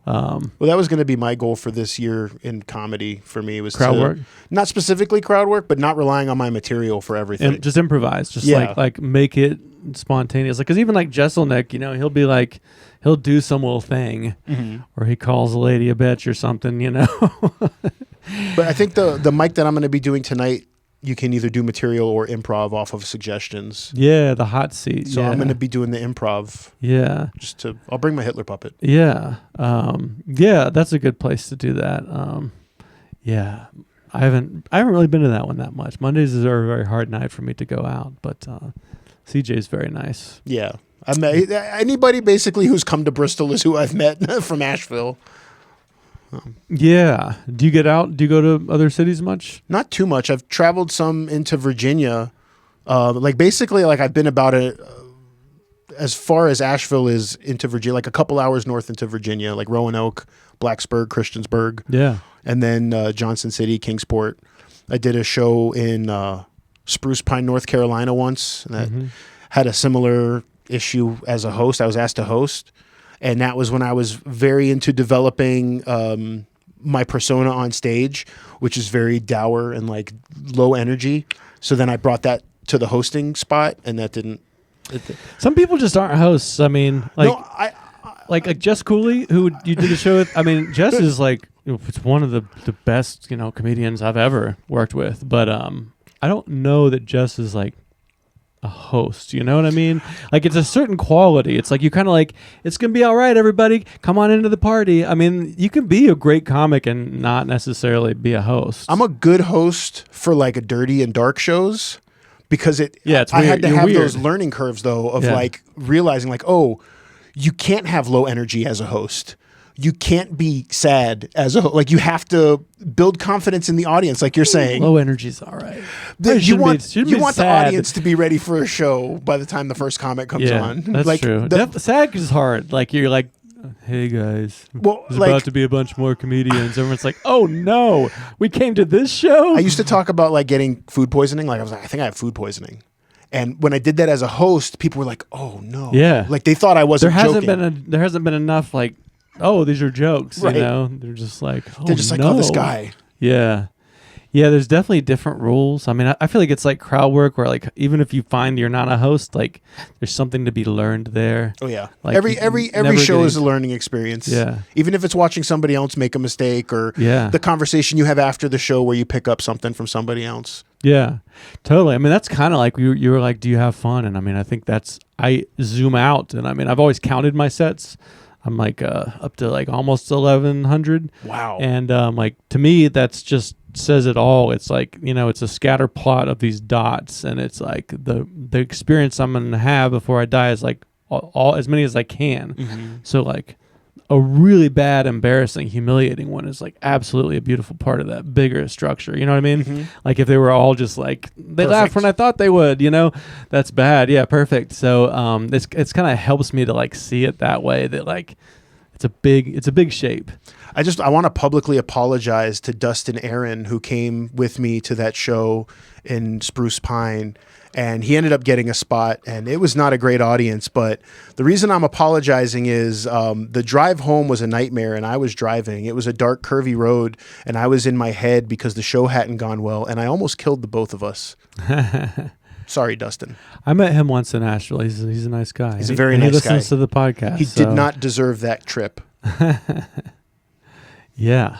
Well, that was going to be my goal for this year in comedy for me was Crowd work? Not specifically crowd work, but not relying on my material for everything. And just improvise, just Yeah. like make it spontaneous. Like, because even like Jesselnick, he'll be like, he'll do some little thing, or he calls a lady a bitch or something, But I think the mic that I'm going to be doing tonight, you can either do material or improv off of suggestions. Yeah, the hot seat. So I'm going to be doing the improv. Yeah. I'll bring my Hitler puppet. Yeah. Yeah, that's a good place to do that. Yeah. I haven't really been to that one that much. Mondays are a very hard night for me to go out, but CJ's very nice. Yeah. I met anybody basically who's come to Bristol is who I've met from Asheville. Yeah. Do you get out? Do you go to other cities much? Not too much. I've traveled some into Virginia. Basically, I've been about as far as Asheville is into Virginia, like a couple hours north into Virginia, like Roanoke, Blacksburg, Christiansburg. Yeah. And then Johnson City, Kingsport. I did a show in Spruce Pine, North Carolina once that had a similar issue as a host. I was asked to host. And that was when I was very into developing my persona on stage, which is very dour and like low energy. So then I brought that to the hosting spot, and that didn't. Some people just aren't hosts. I mean, like, No, like Jess Cooley, who you did a show with. I mean, Jess is like, it's one of the best comedians I've ever worked with. But I don't know that Jess is like a host, you know what I mean? Like, it's a certain quality. It's like you kind of like, it's gonna be all right, everybody, come on into the party. I mean, you can be a great comic and not necessarily be a host. I'm a good host for like a dirty and dark shows because it's I weird. had to You're have weird. those learning curves though of like realizing like, oh, you can't have low energy as a host. You can't be sad as a host. Like, you have to build confidence in the audience, like you're saying. Low energy's all right. You want the audience to be ready for a show by the time the first comic comes on. That's like, true. Sad is hard. Like, you're like, hey guys, there's about to be a bunch more comedians. Everyone's like, oh no, we came to this show. I used to talk about like getting food poisoning. Like, I was like, I think I have food poisoning. And when I did that as a host, people were like, oh no. Yeah. Like, they thought I wasn't joking. There hasn't been enough like, oh, these are jokes, right. They're just like, oh, oh, this guy. Yeah. Yeah, there's definitely different rules. I mean, I feel like it's like crowd work where like even if you find you're not a host, like there's something to be learned there. Oh yeah. Like, every show is a learning experience. Yeah. Even if it's watching somebody else make a mistake or the conversation you have after the show where you pick up something from somebody else. Yeah. Totally. I mean, that's kind of like you were like, do you have fun? And I mean, I think I zoom out, and I mean, I've always counted my sets. I'm like up to like almost 1,100. Wow. And like, to me, that's just says it all. It's like, it's a scatter plot of these dots, and it's like the experience I'm going to have before I die is like all as many as I can. Mm-hmm. So like a really bad, embarrassing, humiliating one is like absolutely a beautiful part of that bigger structure. You know what I mean? Mm-hmm. Like if they were all just like, they laughed when I thought they would, that's bad. Yeah, perfect. So it's kind of helps me to like see it that way, that like it's a big shape. I want to publicly apologize to Dustin Aaron, who came with me to that show in Spruce Pine. And he ended up getting a spot, and it was not a great audience. But the reason I'm apologizing is the drive home was a nightmare, and I was driving. It was a dark, curvy road, and I was in my head because the show hadn't gone well, and I almost killed the both of us. Sorry, Dustin. I met him once in Asheville. He's a nice guy. He's a very nice guy. He listens to the podcast. He did not deserve that trip. Yeah.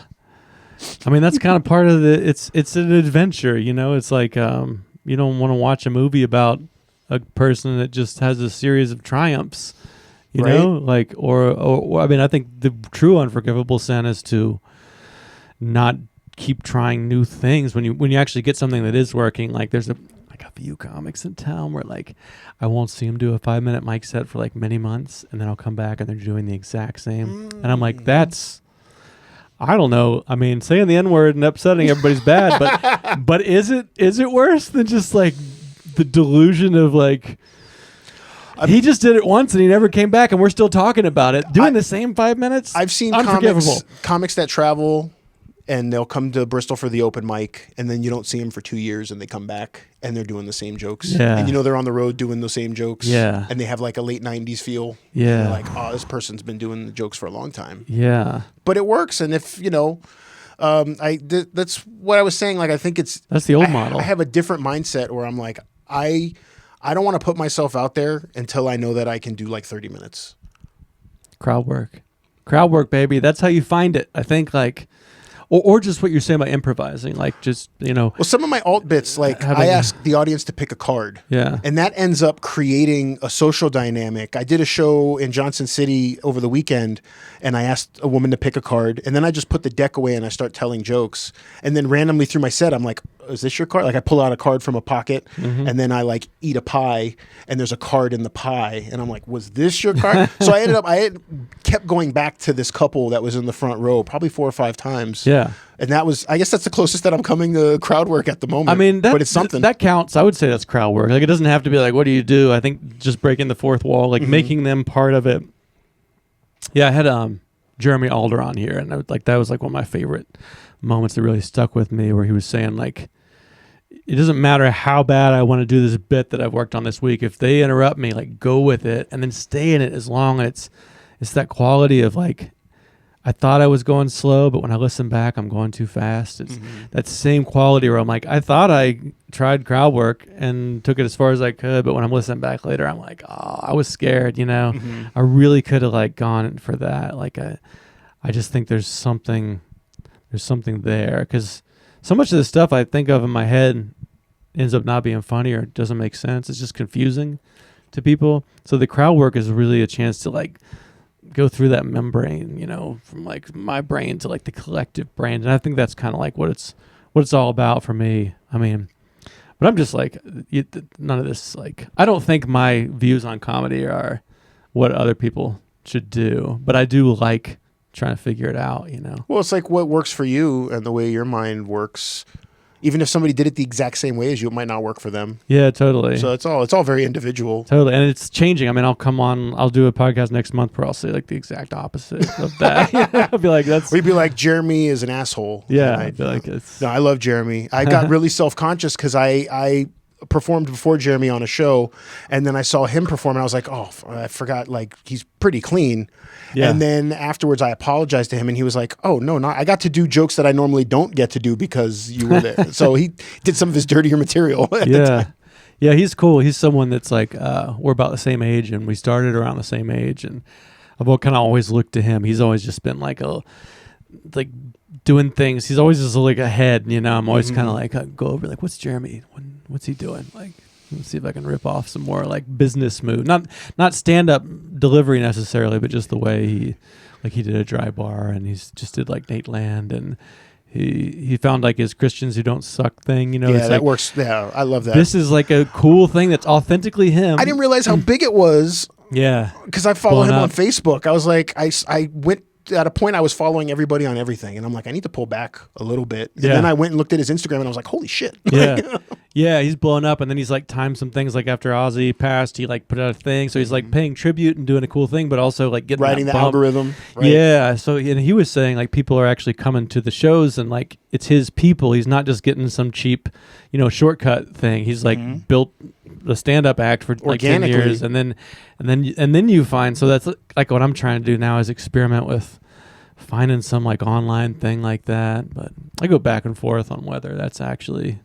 I mean, that's kind of part of it's an adventure, It's like you don't want to watch a movie about a person that just has a series of triumphs, you know, like, or I mean, I think the true unforgivable sin is to not keep trying new things when you actually get something that is working. Like there's a few comics in town where like I won't see them do a 5-minute mic set for like many months, and then I'll come back and they're doing the exact same, and I'm like, I don't know. I mean, saying the N-word and upsetting everybody's bad, but is it worse than just like the delusion of like he just did it once and he never came back and we're still talking about it, doing the same 5 minutes? I've seen unforgivable comics that travel and they'll come to Bristol for the open mic, and then you don't see them for 2 years, and they come back and they're doing the same jokes. Yeah. And they're on the road doing the same jokes. Yeah. And they have like a late 90s feel. Yeah. And you're like, oh, this person's been doing the jokes for a long time. Yeah. But it works, and if that's what I was saying. Like, I think that's the old model. I have a different mindset where I'm like, I don't want to put myself out there until I know that I can do like 30 minutes. Crowd work, baby. That's how you find it. I think like, or just what you're saying about improvising, like just, Well, some of my alt bits, like I ask the audience to pick a card. Yeah. And that ends up creating a social dynamic. I did a show in Johnson City over the weekend, and I asked a woman to pick a card, and then I just put the deck away and I start telling jokes. And then randomly through my set, I'm like, is this your card? Like I pull out a card from a pocket, and then I like eat a pie, and there's a card in the pie, and I'm like, was this your card? So I kept going back to this couple that was in the front row probably 4 or 5 times. Yeah. And I guess that's the closest that I'm coming to crowd work at the moment. I mean, but it's something. That counts. I would say that's crowd work. Like, it doesn't have to be like, what do you do? I think just breaking the fourth wall, like making them part of it. Yeah, I had Jeremy Alder on here, and that was like one of my favorite moments that really stuck with me, where he was saying like, it doesn't matter how bad I want to do this bit that I've worked on this week. If they interrupt me, like go with it and then stay in it as long as it's that quality of like, I thought I was going slow, but when I listen back, I'm going too fast. It's that same quality where I'm like, I thought I tried crowd work and took it as far as I could, but when I'm listening back later, I'm like, oh, I was scared, I really could have like gone for that. Like I just think there's something there, because so much of the stuff I think of in my head ends up not being funny or doesn't make sense. It's just confusing to people. So the crowd work is really a chance to like go through that membrane, from like my brain to like the collective brain. And I think that's kind of like what it's all about for me. I mean, but I'm just like, none of this, like, I don't think my views on comedy are what other people should do, but I do like trying to figure it out, Well, it's like what works for you and the way your mind works. Even if somebody did it the exact same way as you, it might not work for them. Yeah, totally. So it's all very individual. Totally. And it's changing. I mean, I'll do a podcast next month where I'll say like the exact opposite of that. I'll be like, or you'd be like, Jeremy is an asshole. Yeah. I'd be like, no, I love Jeremy. I got really self-conscious because I performed before Jeremy on a show, and then I saw him perform, and I was like, oh, I forgot, like, he's pretty clean. Yeah. And then afterwards I apologized to him, and he was like, oh, no, I got to do jokes that I normally don't get to do because you were there. So he did some of his dirtier material at the time. Yeah, he's cool. He's someone that's like, we're about the same age, and we started around the same age, and I've kind of always looked to him. He's always just been like doing things. He's always just like ahead, I'm always kind of like, go over, like, what's Jeremy? What's he doing? Like, let's see if I can rip off some more like business move. Not stand-up delivery necessarily, but just the way he did a dry bar, and he's just did like Nate Land, and he found like his Christians Who Don't Suck thing, Yeah, it's that like, works. Yeah, I love that. This is like a cool thing that's authentically him. I didn't realize how big it was. Yeah. Because I follow him on Facebook. I was like, I went at a point I was following everybody on everything, and I'm like, I need to pull back a little bit. And then I went and looked at his Instagram, and I was like, holy shit. Yeah. Yeah, he's blowing up, and then he's like timed some things, like after Ozzy passed, he like put out a thing, so he's like paying tribute and doing a cool thing, but also like getting riding the bump. algorithm. Right? Yeah, so and he was saying like people are actually coming to the shows, and like it's his people. He's not just getting some cheap, shortcut thing. He's like built the stand-up act for like 10 years, and then you find, so that's like what I'm trying to do now, is experiment with finding some like online thing like that. But I go back and forth on whether that's actually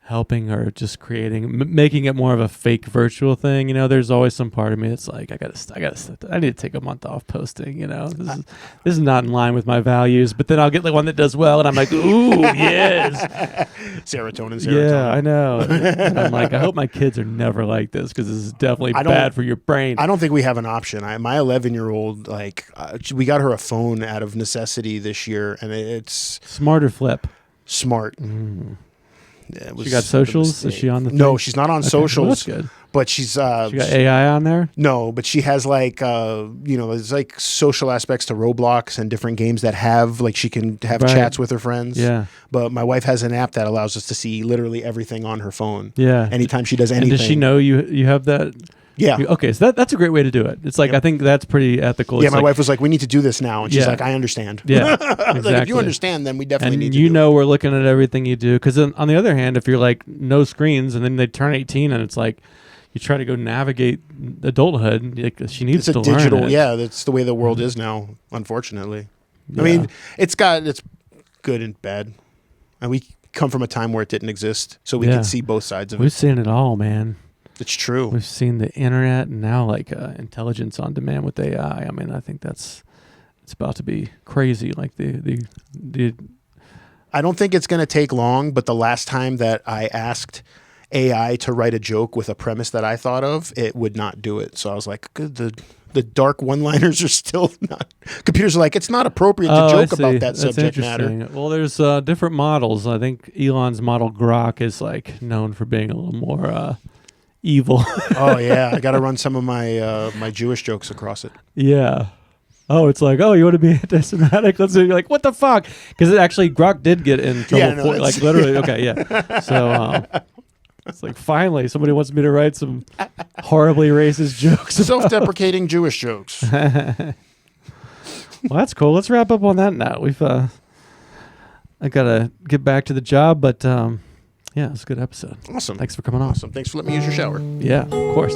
helping or just creating, making it more of a fake virtual thing. There's always some part of me that's like, I need to take a month off posting. This is not in line with my values. But then I'll get the one that does well, and I'm like, ooh, yes, serotonin. Yeah, I know. And I'm like, I hope my kids are never like this, because this is definitely bad for your brain. I don't think we have an option. My 11-year-old, we got her a phone out of necessity this year, and it's smart or flip. Smart. Yeah, she got socials? Is she on the thing? No, she's not on socials. Well, that's good. But she's... she got AI on there? No, but she has there's like social aspects to Roblox and different games that have, like, she can have chats with her friends. Yeah. But my wife has an app that allows us to see literally everything on her phone. Yeah. Anytime she does anything. And does she know you have that? Yeah. Okay, so that's a great way to do it. It's like, Yep. I think that's pretty ethical. Yeah, It's my like, wife was like, "We need to do this now," and she's Yeah. like, "I understand." Yeah, Like, if you exactly. understand, then we definitely and need to. you do know we're looking at everything you do. Because on the other hand, if you're like no screens and then they turn 18 and it's like you try to go navigate adulthood, like, she needs It's to a digital. learn it. Yeah, that's the way the world is now. Unfortunately, Yeah. I mean, it's good and bad, and we come from a time where it didn't exist, so we Yeah. can see both sides of We've it. seen it all, man. It's true. We've seen the internet and now like intelligence on demand with AI. I mean, I think it's about to be crazy. Like the I don't think it's going to take long, but the last time that I asked AI to write a joke with a premise that I thought of, it would not do it. So I was like, good, the dark one-liners are still not. Computers are like, it's not appropriate to I joke see. about that That's subject matter. interesting. Well, there's different models. I think Elon's model Grok is like known for being a little more evil. Oh yeah, I got to run some of my my Jewish jokes across it. Yeah. Oh, it's like, oh, you want to be anti-Semitic? Let's do. You're like, what the fuck? Because it actually Grok did get in trouble Yeah, no, for like literally. Okay, yeah. So it's like finally somebody wants me to write some horribly racist jokes. Self-deprecating Jewish jokes. Well, that's cool. Let's wrap up on that note. We've I gotta get back to the job, but yeah, it's a good episode. Awesome. Thanks for coming on. Awesome. Thanks for letting me use your shower. Yeah, of course.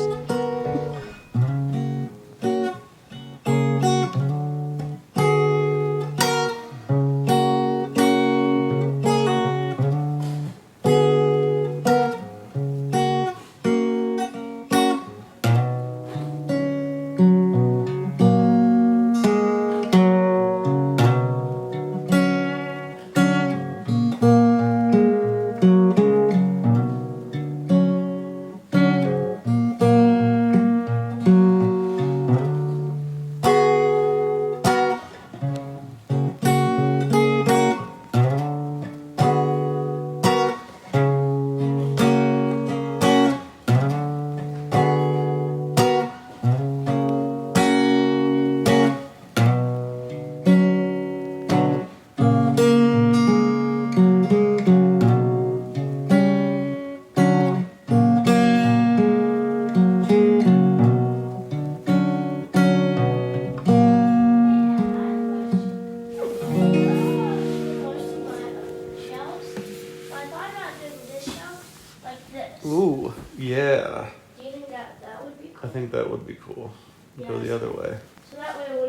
Ooh, yeah. Do you think that would be cool? I think that would be cool. Yeah. Go the other way. So that way it